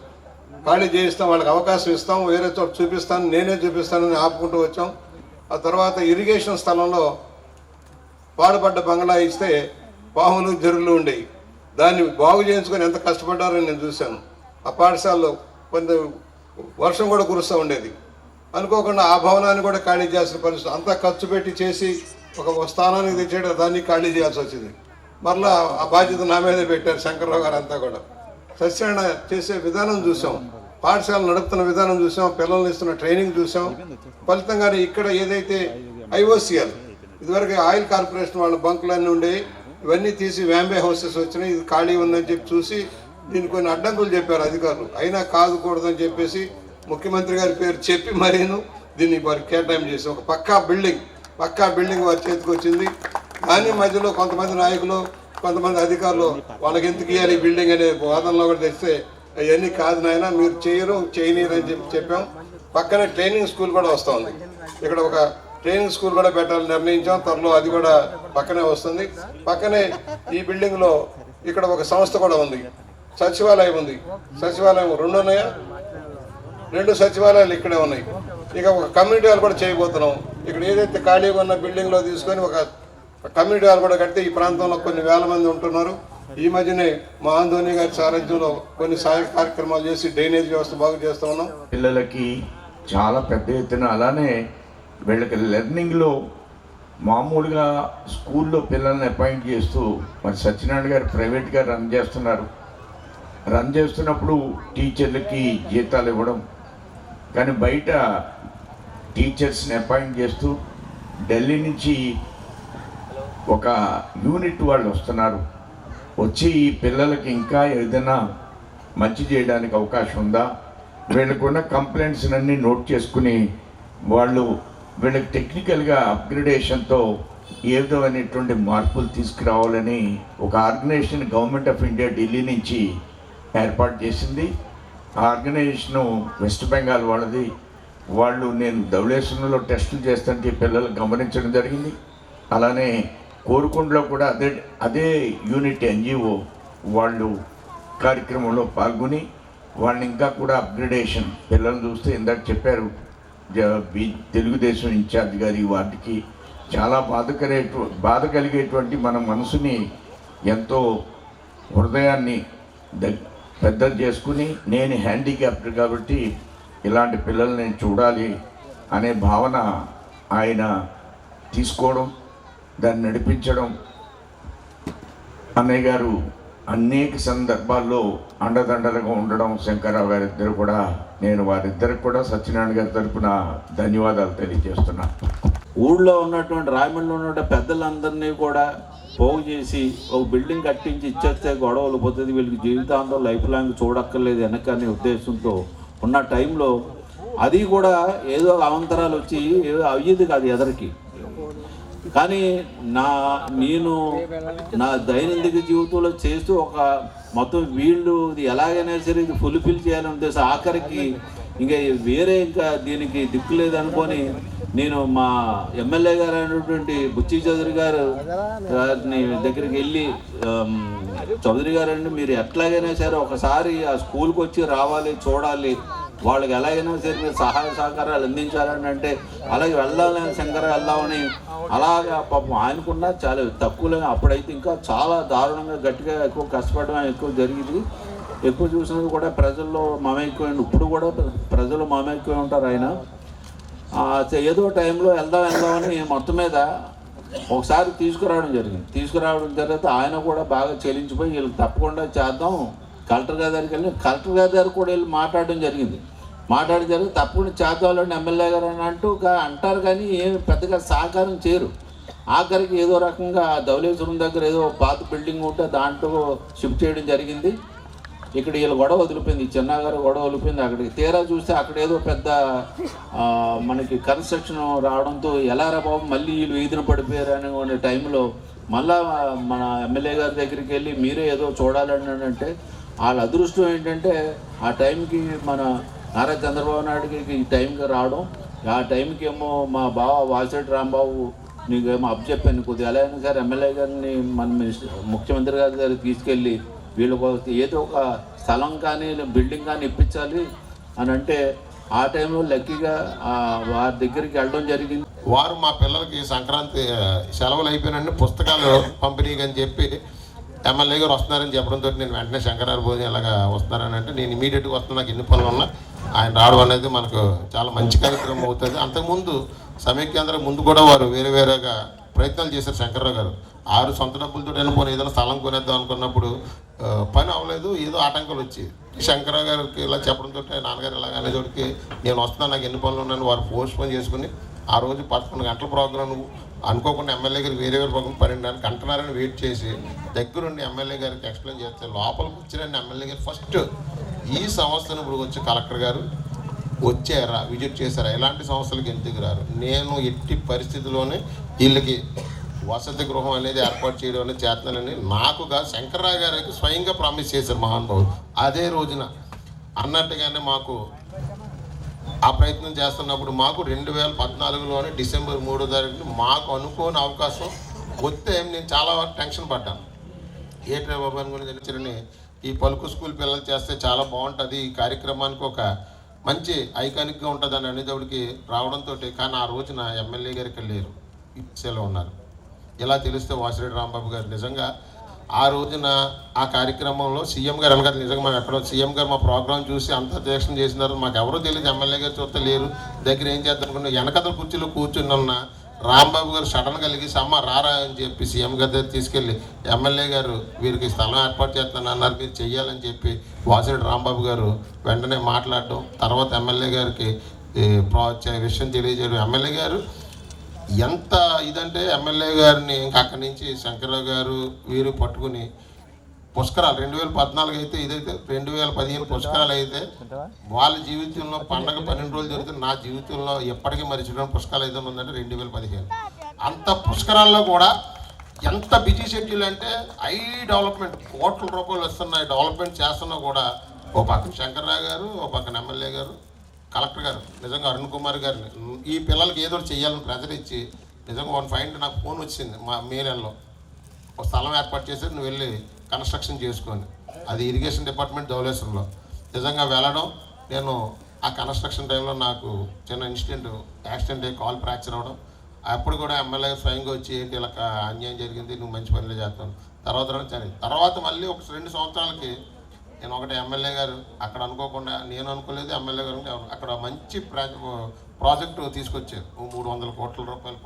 ఖాళీ చేయిస్తాం, వాళ్ళకి అవకాశం ఇస్తాం, వేరే చోట చూపిస్తాను, నేనే చూపిస్తానని ఆపుకుంటూ వచ్చాం. ఆ తర్వాత ఇరిగేషన్ స్థలంలో పాడుపడ్డ బంగ్లా ఇస్తే పాములు జరులు ఉండేవి. దాన్ని బాగు చేయించుకొని ఎంత కష్టపడ్డారో నేను చూశాను. ఆ పాఠశాలలో కొంత వర్షం కూడా కురుస్తూ ఉండేది. అనుకోకుండా ఆ భవనాన్ని కూడా ఖాళీ చేయాల్సిన పరిస్థితి. అంతా ఖర్చు పెట్టి చేసి ఒక స్థానానికి తెచ్చేట దాన్ని ఖాళీ చేయాల్సి వచ్చింది. మరలా ఆ బాధ్యత నా మీదే పెట్టారు శంకర్రావు గారు. అంతా కూడా సత్యనారాయణ చేసే విధానం చూసాం, పాఠశాల నడుపుతున్న విధానం చూసాం, పిల్లల్ని ఇస్తున్న ట్రైనింగ్ చూసాం. ఫలితంగానే ఇక్కడ ఏదైతే IOCL ఇదివరకు ఆయిల్ కార్పొరేషన్ వాళ్ళ బంకులన్నీ ఉండేవి, ఇవన్నీ తీసి వ్యాంబే హౌసెస్ వచ్చినాయి. ఇది ఖాళీ ఉందని చెప్పి చూసి దీన్ని కొన్ని అడ్డంకులు చెప్పారు అధికారులు. అయినా కాదుకూడదని చెప్పేసి ముఖ్యమంత్రి గారి పేరు చెప్పి మరీను దీన్ని వారికి కేటాయింపు చేసి ఒక పక్కా బిల్డింగ్ వారి చేతికి వచ్చింది. దాని మధ్యలో కొంతమంది నాయకులు, కొంతమంది అధికారులు వాళ్ళకి ఎందుకు ఇవ్వాలి బిల్డింగ్ అనే వాదనలో కూడా తెస్తే అవన్నీ కాదు నాయన, మీరు చేయనీరు అని చెప్పాం. పక్కనే ట్రైనింగ్ స్కూల్ కూడా వస్తూ ఉంది. ఇక్కడ ఒక ట్రైనింగ్ స్కూల్ కూడా పెట్టాలని నిర్ణయించాం. త్వరలో అది కూడా పక్కనే వస్తుంది. పక్కనే ఈ బిల్డింగ్లో ఇక్కడ ఒక సంస్థ కూడా ఉంది, సచివాలయం ఉంది. సచివాలయం 2 ఉన్నాయా? 2 సచివాలయాలు ఇక్కడే ఉన్నాయి. ఇక ఒక కమ్యూనిటీ హాల్ కూడా చేయబోతున్నాం. ఇక్కడ ఏదైతే ఖాళీగా ఉన్న బిల్డింగ్లో తీసుకొని ఒక కమ్యూనిటీ హాల్ కూడా కడితే ఈ ప్రాంతంలో కొన్ని వేల మంది ఉంటున్నారు. ఈ మధ్యనే మా ఆందోని గారి సారథ్యంలో కొన్ని సహాయ కార్యక్రమాలు చేసి డ్రైనేజ్ వ్యవస్థ బాగు చేస్తూ ఉన్నాం. పిల్లలకి చాలా పెద్ద ఎత్తున, అలానే వీళ్ళకి లెర్నింగ్లో మామూలుగా స్కూల్లో పిల్లల్ని అపాయింట్ చేస్తూ మరి సత్యనారాయణ గారు ప్రైవేట్గా రన్ చేస్తున్నప్పుడు టీచర్లకి జీతాలు ఇవ్వడం, కానీ బయట టీచర్స్ని అపాయింట్ చేస్తూ ఢిల్లీ నుంచి ఒక యూనిట్ వాళ్ళు వస్తున్నారు. వచ్చి ఈ పిల్లలకి ఇంకా ఏదైనా మంచి చేయడానికి అవకాశం ఉందా, వీళ్ళకున్న కంప్లైంట్స్ అన్నీ నోట్ చేసుకుని వీళ్ళకి టెక్నికల్గా అప్గ్రేడేషన్తో ఏ విధమైనటువంటి మార్పులు తీసుకురావాలని ఒక organisation government of India Delhi నుంచి ఏర్పాటు చేసింది. ఆ ఆర్గనైజేషను వెస్ట్ బెంగాల్ వాళ్ళది. వాళ్ళు నేను ధవళేశ్వరంలో టెస్టులు చేస్తుంటే పిల్లలు గమనించడం జరిగింది. అలానే కోరుకొండలో కూడా అదే యూనిట్ ఎన్జిఓ వాళ్ళు కార్యక్రమంలో పాల్గొని వాళ్ళని ఇంకా కూడా అప్గ్రేడేషన్ పిల్లలు చూస్తే ఇందాక చెప్పారు తెలుగుదేశం ఇన్ఛార్జ్ గారి వాటికి చాలా బాధ కలిగేటువంటి మన మనసుని ఎంతో హృదయాన్ని పెద్ద చేసుకుని నేను హ్యాండిక్యాప్డ్ కాబట్టి ఇలాంటి పిల్లల్ని నేను చూడాలి అనే భావన ఆయన తీసుకోవడం, దాన్ని నడిపించడం. అన్నయ్య గారు అనేక సందర్భాల్లో అండదండలుగా ఉండడం, శంకర్రావు గారిద్దరు కూడా నేను వారిద్దరికి కూడా సత్యనారాయణ గారి తరఫున ధన్యవాదాలు తెలియజేస్తున్నా. ఊళ్ళో ఉన్నటువంటి రాయమండ్రిలో ఉన్న పెద్దలందరినీ కూడా పోగు చేసి ఒక బిల్డింగ్ కట్టించి ఇచ్చేస్తే గొడవలు పోతుంది, వీళ్ళకి జీవితాంతం లైఫ్ లాంగ్ చూడక్కర్లేదు వెనకనే ఉద్దేశంతో ఉన్న టైంలో అది కూడా ఏదో అవంతరాలు వచ్చి ఏదో అయ్యేది కాదు ఎదరికి. కానీ నేను నా దైనందిక జీవితంలో చేస్తూ ఒక మొత్తం వీళ్ళు ఎలాగైనా సరే ఇది ఫుల్ఫిల్ చేయాలని ఉద్దేశం ఆఖరికి ఇంకా వేరే ఇంకా దీనికి దిక్కు లేదనుకొని నేను మా ఎమ్మెల్యే గారు అయినటువంటి బుచ్చి చౌదరి గారు దగ్గరికి వెళ్ళి, చౌదరి గారండి మీరు ఎట్లాగైనా సరే ఒకసారి ఆ స్కూల్కి వచ్చి రావాలి, చూడాలి, వాళ్ళకి ఎలాగైనా సరే మీరు సహాయ సహకారాలు అందించాలని అంటే అలాగే వెళ్దామని శంకర్ వెళ్దామని అలాగా పాపం ఆయనకున్నా చాలా తక్కువలే. అప్పుడైతే ఇంకా చాలా దారుణంగా గట్టిగా ఎక్కువ కష్టపడడం ఎక్కువ జరిగింది. ఎక్కువ చూసినది కూడా ప్రజల్లో మమేక్కువ, ఇప్పుడు కూడా ప్రజలు మమేక్కువ ఉంటారు. ఆయన ఏదో టైంలో వెళ్దామని మొత్తం మీద ఒకసారి తీసుకురావడం జరిగింది. ఆయన కూడా బాగా చెల్లించిపోయి వీళ్ళు తప్పకుండా చేద్దాం, కలెక్టర్ గారి దగ్గరికి వెళ్ళి కలెక్టర్ గారి దగ్గర కూడా వెళ్ళి మాట్లాడడం జరిగింది. తప్పకుండా చేద్దామని ఎమ్మెల్యే గారు అని అంటారు కానీ ఏమి పెద్దగా సహకారం చేయరు. ఆఖరికి ఏదో రకంగా ధవళేశ్వరం దగ్గర ఏదో పాత బిల్డింగ్ ఉంటే దాంట్లో షిఫ్ట్ చేయడం జరిగింది. ఇక్కడ వీళ్ళు గొడవ వదిలిపోయింది, చిన్నగారు గొడవ వదిలిపోయింది. అక్కడికి తీరా చూస్తే అక్కడ ఏదో పెద్ద మనకి కన్స్ట్రక్షన్ రావడంతో ఎలారా బాబు మళ్ళీ వీళ్ళు వీధిన పడిపోయారు అనే టైంలో మళ్ళా మన ఎమ్మెల్యే గారి దగ్గరికి వెళ్ళి మీరే ఏదో చూడాలని అంటే వాళ్ళ అదృష్టం ఏంటంటే ఆ టైంకి మన నారా చంద్రబాబు నాయుడుకి ఈ టైంకి రావడం. ఆ టైంకి ఏమో మా బావ వాసిరెడ్డి రాంబాబు నీకేమో అప్పచెప్పాను కొద్దిగా ఎలా అయినా సరే ఎమ్మెల్యే గారిని మన ముఖ్యమంత్రి గారి దగ్గర తీసుకెళ్ళి వీళ్ళకు ఏదో ఒక స్థలం కానీ బిల్డింగ్ కానీ ఇప్పించాలి అని అంటే ఆ టైంలో లక్కీగా వారి దగ్గరికి వెళ్ళడం జరిగింది. వారు మా పిల్లలకి సంక్రాంతి సెలవులు అయిపోయినండి పుస్తకాలు పంపిణీ అని చెప్పి ఎమ్మెల్యే గారు వస్తున్నారని చెప్పడంతో నేను వెంటనే శంకరారు భోజనం ఎలాగా వస్తున్నారని అంటే నేను ఇమీడియట్గా వస్తున్నా, నాకు ఎన్ని పనులు ఉన్నా ఆయన రావడం అనేది మనకు చాలా మంచి కార్యక్రమం అవుతుంది. అంతకుముందు సమైక్యాంధ్ర ముందు కూడా వారు వేరేగా ప్రయత్నాలు చేశారు శంకర్రావు గారు. 6 సొంత డబ్బులతో వెళ్ళిపోయి ఏదైనా స్థలం కొనేద్దాం అనుకున్నప్పుడు పని అవ్వలేదు, ఏదో ఆటంకాలు వచ్చి శంకర్రావు గారికి ఇలా చెప్పడంతో నాన్నగారు ఇలాగ అనేటోడికి నేను వస్తున్నాను, నాకు ఎన్ని పనులు ఉన్నాను వారు పోస్ట్పోన్ చేసుకుని ఆ రోజు 11 గంటల ప్రోగ్రాం అనుకోకుండా ఎమ్మెల్యే గారికి వేరే ప్రోగ్రాం 12 గంటన్నారని వెయిట్ చేసి దగ్గరుండి ఎమ్మెల్యే గారికి ఎక్స్ప్లెయిన్ చేస్తే లోపలికి వచ్చిన ఎమ్మెల్యే గారు ఫస్ట్ ఈ సంస్థను ఇప్పుడు వచ్చి కలెక్టర్ గారు వచ్చారా, విజిట్ చేశారా, ఎలాంటి సంస్థలకు ఎందుకు రారు, నేను ఎట్టి పరిస్థితుల్లోనే వీళ్ళకి వసతి గృహం అనేది ఏర్పాటు చేయడం అనేది చేస్తున్నానని నాకు కాదు శంకర్రావు గారికి స్వయంగా ప్రామిస్ చేశారు మహానుభావుడు. అదే రోజున అన్నట్టుగానే మాకు ఆ ప్రయత్నం చేస్తున్నప్పుడు మాకు 2014లోనే డిసెంబర్ 3వ తారీఖున మాకు అనుకోని అవకాశం వస్తే నేను చాలా టెన్షన్ పడ్డాను. ఏ బాబాని గురించి తెలియని ఈ పలుకు స్కూల్ పిల్లలు చేస్తే చాలా బాగుంటుంది, ఈ కార్యక్రమానికి ఒక మంచి ఐకానిక్గా ఉంటుంది అని అనేటప్పటికి రావడంతో కానీ ఆ రోజున ఎమ్మెల్యే గారికి లేరు, ఇచ్చేలో ఉన్నారు. ఇలా తెలిస్తే వాసిరెడ్డి రాంబాబు గారు నిజంగా ఆ రోజున ఆ కార్యక్రమంలో సీఎం గారు అనగారు నిజంగా మాకు ఎక్కడో సీఎం గారు మా ప్రోగ్రాం చూసి అంత దీక్షణ చేసినారు, మాకు ఎవరో తెలియదు, ఎమ్మెల్యే గారు చూస్తే లేరు, దగ్గర ఏం చేద్దాం అనుకున్నా వెనకతల కుర్చీలో కూర్చుని ఉన్న రాంబాబు గారు సడన్ కలిగి అమ్మ రారా అని చెప్పి సీఎం గారి దగ్గర తీసుకెళ్ళి ఎమ్మెల్యే గారు వీరికి స్థలం ఏర్పాటు చేస్తాను అన్నారు, మీరు చెయ్యాలని చెప్పి వాసిరెడ్డి రాంబాబు గారు వెంటనే మాట్లాడడం, తర్వాత ఎమ్మెల్యే గారికి విషయం తెలియజేయడం. ఎమ్మెల్యే గారు ఎంత ఇదంటే ఎమ్మెల్యే గారిని ఇంకా అక్కడి నుంచి శంకర్రావు గారు వీరు పట్టుకుని పుష్కరాలు 2014 అయితే ఇదైతే 2015 పుష్కరాలు అయితే వాళ్ళ జీవితంలో పండగ 12 రోజులు జరుగుతుంది, నా జీవితంలో ఎప్పటికీ మరిచిపోయిన పుష్కరాలు అయితే ఉందంటే 2015. అంత పుష్కరాల్లో కూడా ఎంత బిజీ షెడ్యూల్ అంటే డెవలప్మెంట్ కోట్ల రూపాయలు వస్తున్నాయి, డెవలప్మెంట్ చేస్తున్నా కూడా ఓ పక్కన శంకర్రావు గారు, ఓ పక్కన ఎమ్మెల్యే గారు, కలెక్టర్ గారు నిజంగా అరుణ్ కుమార్ గారిని ఈ పిల్లలకి ఏదో చేయాలని ప్రెజర్ ఇచ్చి నిజంగా 1 నాకు ఫోన్ వచ్చింది మా మే నెలలో, ఒక స్థలం ఏర్పాటు చేసి నువ్వు వెళ్ళి కన్స్ట్రక్షన్ చేసుకొని, అది ఇరిగేషన్ డిపార్ట్మెంట్ ధవళేశ్వరంలో. నిజంగా వెళ్ళడం, నేను ఆ కన్స్ట్రక్షన్ టైంలో నాకు చిన్న యాక్సిడెంట్ అయ్యి కాల్ ఫ్రాక్చర్ అవ్వడం, అప్పుడు కూడా ఎమ్మెల్యే స్వయంగా వచ్చి ఏంటి ఇలా అన్యాయం జరిగింది, నువ్వు మంచి పనులే చేస్తాను. తర్వాత మళ్ళీ ఒక 2 సంవత్సరాలకి నేను ఒకటి ఎమ్మెల్యే గారు అక్కడ అనుకోకుండా, నేను అనుకోలేదు ఎమ్మెల్యే గారు అక్కడ మంచి ప్రాజెక్టు తీసుకొచ్చారు, 300 కోట్ల రూపాయలు.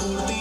पूर्ती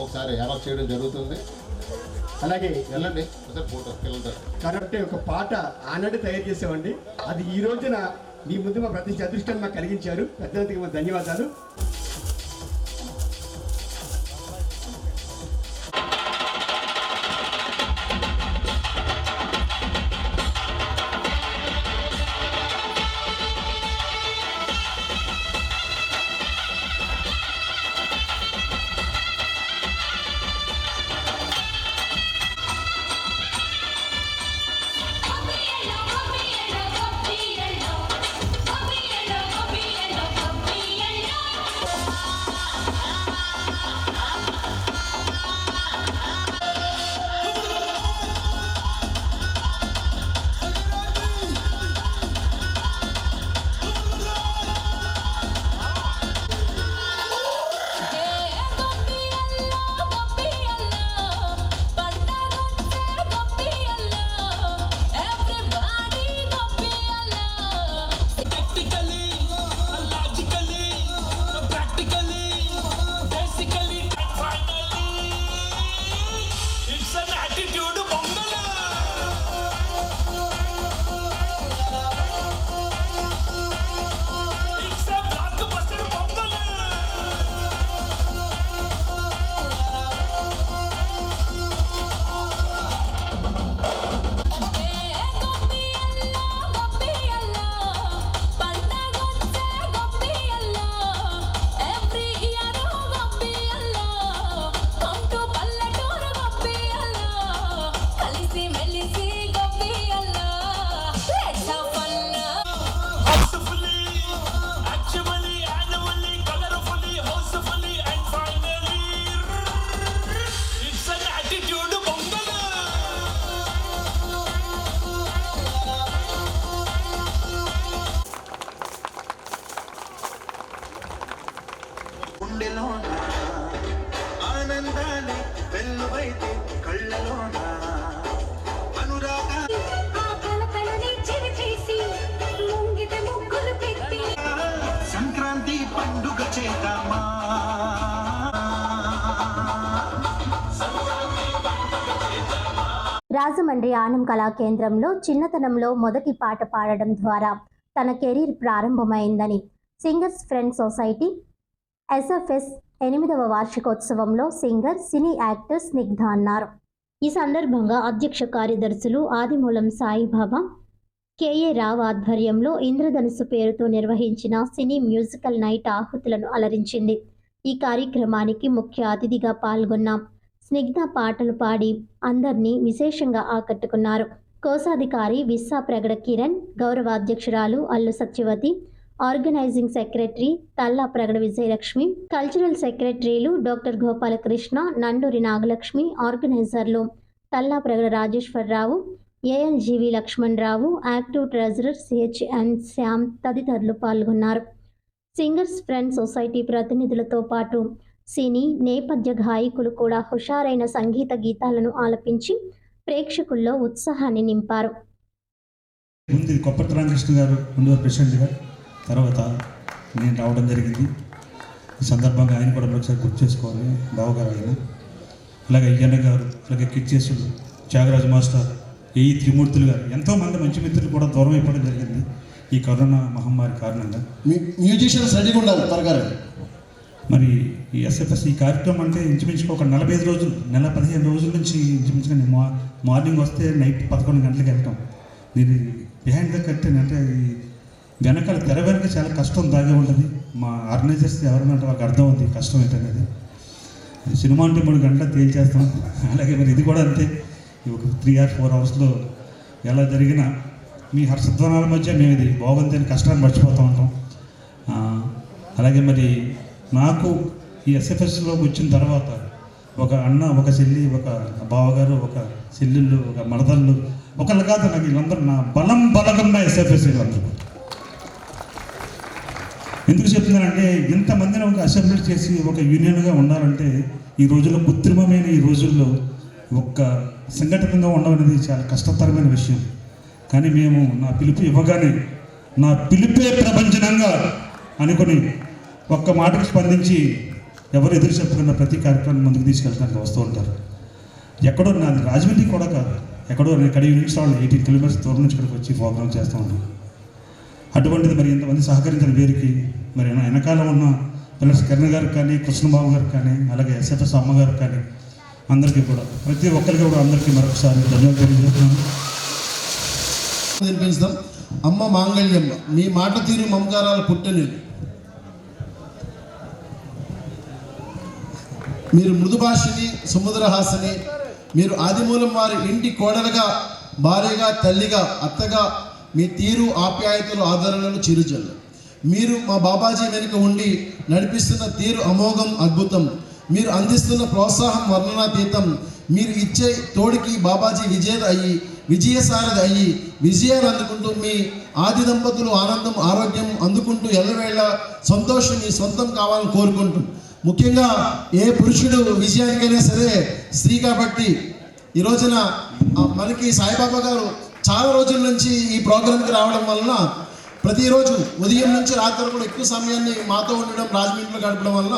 ఒకసారి అరెస్ట్ చేయడం జరుగుతుంది. అలాగే వెళ్ళండి ఫోటో పిల్లలతో కాబట్టి ఒక పాట ఆనాడు తయారు చేసామండి. అది ఈ రోజున మీ ముందు మా ప్రతి అదృష్టాన్ని మాకు కలిగించారు. పెద్దలకు మా ధన్యవాదాలు. గుండెలోన ఆనందాన్ని వెల్లువైతే కళ్ళలోన అనురాగ సంక్రాంతి పండుగ చేద్దామా రాజమండ్రి ఆనం కళా కేంద్రంలో చిన్నతనంలో మొదటి పాట పాడడం ద్వారా తన కెరీర్ ప్రారంభమైందని సింగర్స్ ఫ్రెండ్ సొసైటీ ఎస్ఎఫ్ఎస్ 8వ వార్షికోత్సవంలో సింగర్ సినీ యాక్టర్ స్నిగ్ధ అన్నారు. ఈ సందర్భంగా అధ్యక్ష కార్యదర్శులు ఆదిమూలం సాయిబాబా, కేఏ రావు ఆధ్వర్యంలో ఇంద్రధనుసు పేరుతో నిర్వహించిన సినీ మ్యూజికల్ నైట్ ఆహుతులను అలరించింది. ఈ కార్యక్రమానికి ముఖ్య అతిథిగా పాల్గొన్న స్నిగ్ధ పాటలు పాడి అందరినీ విశేషంగా ఆకట్టుకున్నారు. కోశాధికారి విస్సా ప్రగడ కిరణ్, గౌరవ అధ్యక్షురాలు Allu Satyavathi, organising secretary Talla Pragada Vijayalakshmi, cultural సెక్రటరీలు డాక్టర్ గోపాలకృష్ణ, నండూరి నాగలక్ష్మి, ఆర్గనైజర్లు Talla Pragada Rajeswararao, ALGV Lakshmanarao, active treasurer CHN Shyam తదితరులు పాల్గొన్నారు. సింగర్స్ ఫ్రెండ్ సొసైటీ ప్రతినిధులతో పాటు సినీ నేపథ్య గాయకులు కూడా హుషారైన సంగీత గీతాలను ఆలపించి ప్రేక్షకుల్లో ఉత్సాహాన్ని నింపారు. ముందు కొప్పటి రామకృష్ణ గారు ముందు ప్రెసిడెంట్గా, తర్వాత నేను రావడం జరిగింది. ఈ సందర్భంగా ఆయన కూడా ఒకసారి గుర్తు చేసుకోవాలి. బావగారు ఆయన, అలాగే అయ్యన్న గారు, అలాగే కిచ్చేసులు, త్యాగరాజు మాస్టర్, ఏఈ త్రిమూర్తులు గారు, ఎంతోమంది మంచి మిత్రులు కూడా దూరం అయిపోవడం జరిగింది ఈ కరోనా మహమ్మారి కారణంగా. మ్యూజిషియన్స్ రెడీగా ఉండాలి త్వరగా. మరి ఈ ఎస్ఎఫ్ఎస్ ఈ కార్యక్రమం అంటే ఇంచుమించుగా ఒక 45 రోజులు, నెల 15 రోజుల నుంచి ఇంచుమించుగా నేను మార్నింగ్ వస్తే నైట్ 11 గంటలకు వెళ్తాం. దీని బిహైండ్ ద కర్టెన్ అంటే ఈ వెనకాల తెర వెనక చాలా కష్టం దాగే ఉంటుంది. మా ఆర్గనైజర్స్ ఎవరైనా వాళ్ళకి అర్థం అవుతుంది కష్టం ఏంటనేది. సినిమా అంటే 3 గంటలకు తేల్చేస్తాం. అలాగే మరి ఇది కూడా అంతే. ఒక 3 or 4 అవర్స్లో ఎలా జరిగినా మీ హర్షధ్వానాల మధ్య మేము ఇది బాగుంది అని కష్టాన్ని మర్చిపోతూ ఉంటాం. అలాగే మరి నాకు ఈ ఎస్ఎఫ్ఎస్లో వచ్చిన తర్వాత ఒక అన్న, ఒక చెల్లి, ఒక బావగారు, ఒక చెల్లెళ్ళు, ఒక మరదళ్ళు, ఒకళ్ళు కాదు నాకు వీళ్ళందరూ నా బలగం నా ఎస్ఎఫ్ఎస్ వీళ్ళందరూ. ఎందుకు చెప్తున్నానంటే ఇంతమందిని ఒక అసెంబ్లీ చేసి ఒక యూనియన్గా ఉండాలంటే ఈ రోజుల్లో కృత్రిమమైన ఈ రోజుల్లో ఒక్క సంఘటనగా ఉండడం అనేది చాలా కష్టతరమైన విషయం. కానీ మేము నా పిలుపు ఇవ్వగానే నా పిలుపే ప్రపంచనంగా అనుకుని ఒక్క మాటకు స్పందించి ఎవరు ఎదురు చెప్పుకున్న ప్రతి కార్యక్రమం ముందుకు తీసుకెళ్ళడానికి వస్తూ ఉంటారు. ఎక్కడో నాది రాజమండ్రి కూడా కాదు, ఎక్కడో నేను కడిగి నుంచి 18 కిలోమీటర్స్ దూరం నుంచి ఇక్కడికి వచ్చి ప్రోగ్రామ్ చేస్తూ ఉంటాను. అటువంటిది మరి ఇంతమంది సహకరించిన వీరికి మరి వెనకాల ఉన్న పిల్లర్స్ కిరణ్ గారికి కానీ, కృష్ణబాబు గారికి కానీ, అలాగే ఎస్ఎఫ్ఎస్ అమ్మగారికి కానీ అందరికీ కూడా ప్రతి ఒక్కరికి కూడా అందరికీ మరొకసారి ధన్యవాదాలు తెలియజేస్తున్నాను. వినిపించుదాం. అమ్మ మాంగళ్యమ్మ, మీ మాట తీరు మమకారాల పుట్టెనిల్లు. మీరు మృదు భాషని, సముద్రహాసని, మీరు ఆదిమూలం వారి ఇంటి కోడలుగా, భార్యగా, తల్లిగా, అత్తగా మీ తీరు, ఆప్యాయతలు, ఆదరణలు చిరుజల్లు. మీరు మా బాబాజీ వెనుక ఉండి నడిపిస్తున్న తీరు అమోఘం, అద్భుతం. మీరు అందిస్తున్న ప్రోత్సాహం వర్ణనాతీతం. మీరు ఇచ్చే తోడికి బాబాజీ విజయసారథి అయ్యి విజయాలు అందుకుంటూ మీ ఆది దంపతులు ఆనందం, ఆరోగ్యం అందుకుంటూ ఎల్లవేళ సంతోషం మీ సొంతం కావాలని కోరుకుంటూ, ముఖ్యంగా ఏ పురుషుడు విజయానికైనా సరే స్త్రీ కాబట్టి ఈ రోజున మనకి సాయిబాబా గారు చాలా రోజుల నుంచి ఈ ప్రోగ్రాంకి రావడం వలన ప్రతిరోజు ఉదయం నుంచి రాత్రి కూడా ఎక్కువ సమయాన్ని మాతో ఉండడం, రాజమండ్రిలో గడపడం వలన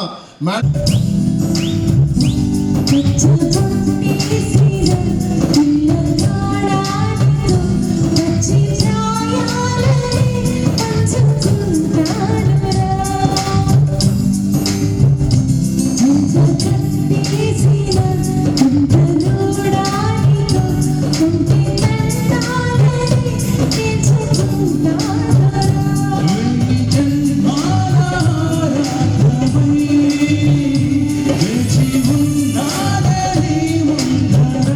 వేచి ఉన్నాడని ముందర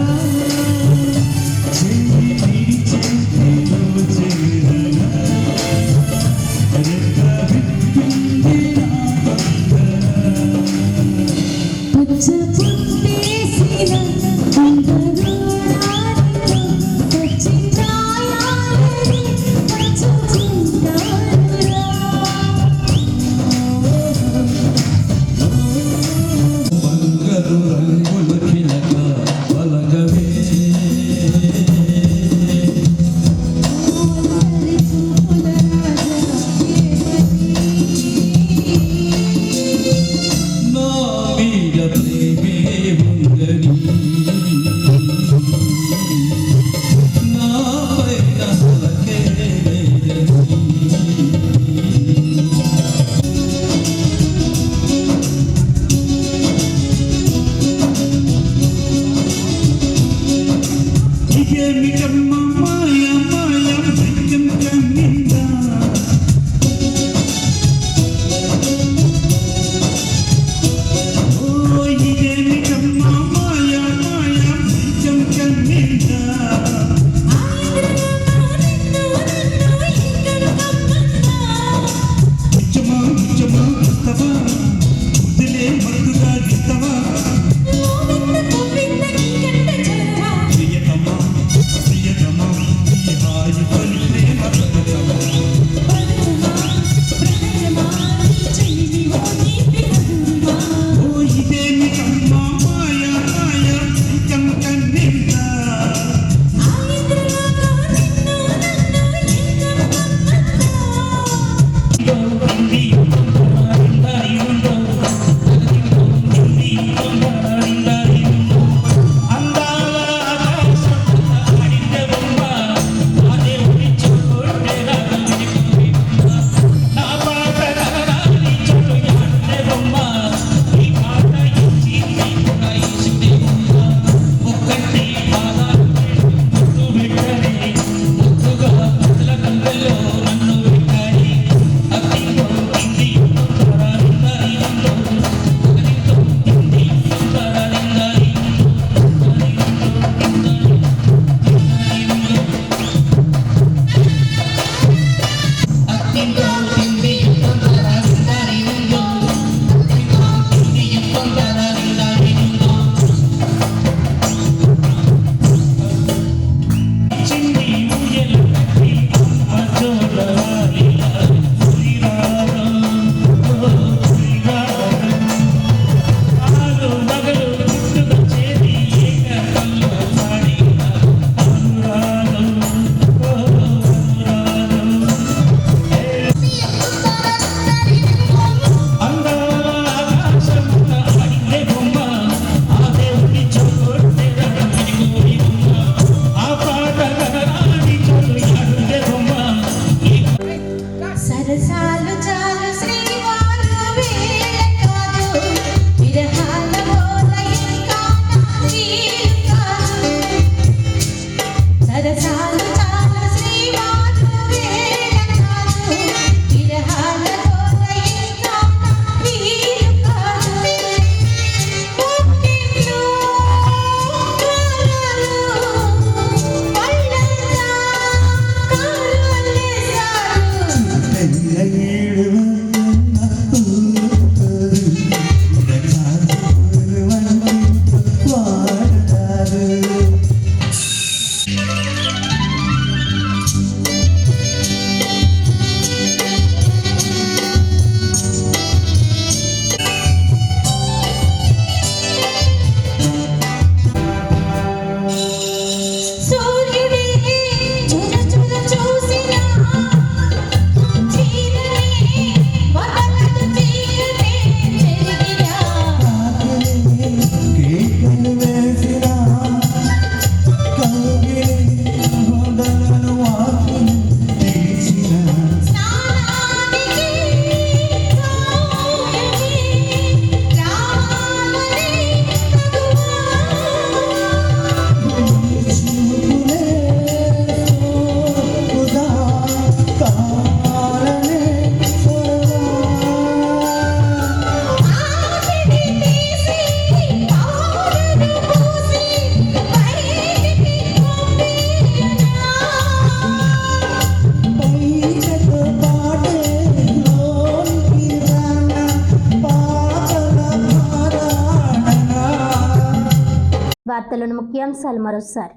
వార్తలను ముఖ్యాంశాలు మరోసారి.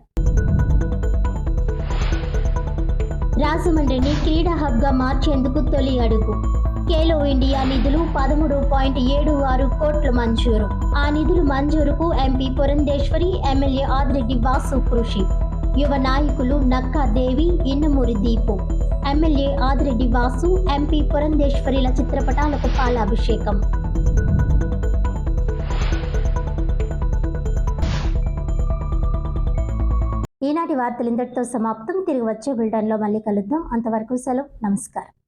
రాజమండ్రిని క్రీడా హబ్గా మార్చేందుకు తొలి అడుగు. ఖేలో ఇండియా నిధులు 13.76 కోట్లు మంజూరు. ఆ నిధుల మంజూరుకు ఎంపీ పురంధేశ్వరి, ఎమ్మెల్యే ఆదిరెడ్డి వాసు కృషి. యువ నాయకులు నక్కా దేవి, ఇన్నమూరి దీపు. ఎమ్మెల్యే ఆదిరెడ్డి వాసు, ఎంపీ పురంధేశ్వరిల చిత్రపటాలకు పాలాభిషేకం. ఈనాటి వార్తలు ఇంతటితో సమాప్తం. తిరిగి వచ్చే బులెటిన్లో మళ్ళీ కలుద్దాం. అంతవరకు సెలవు. నమస్కారం.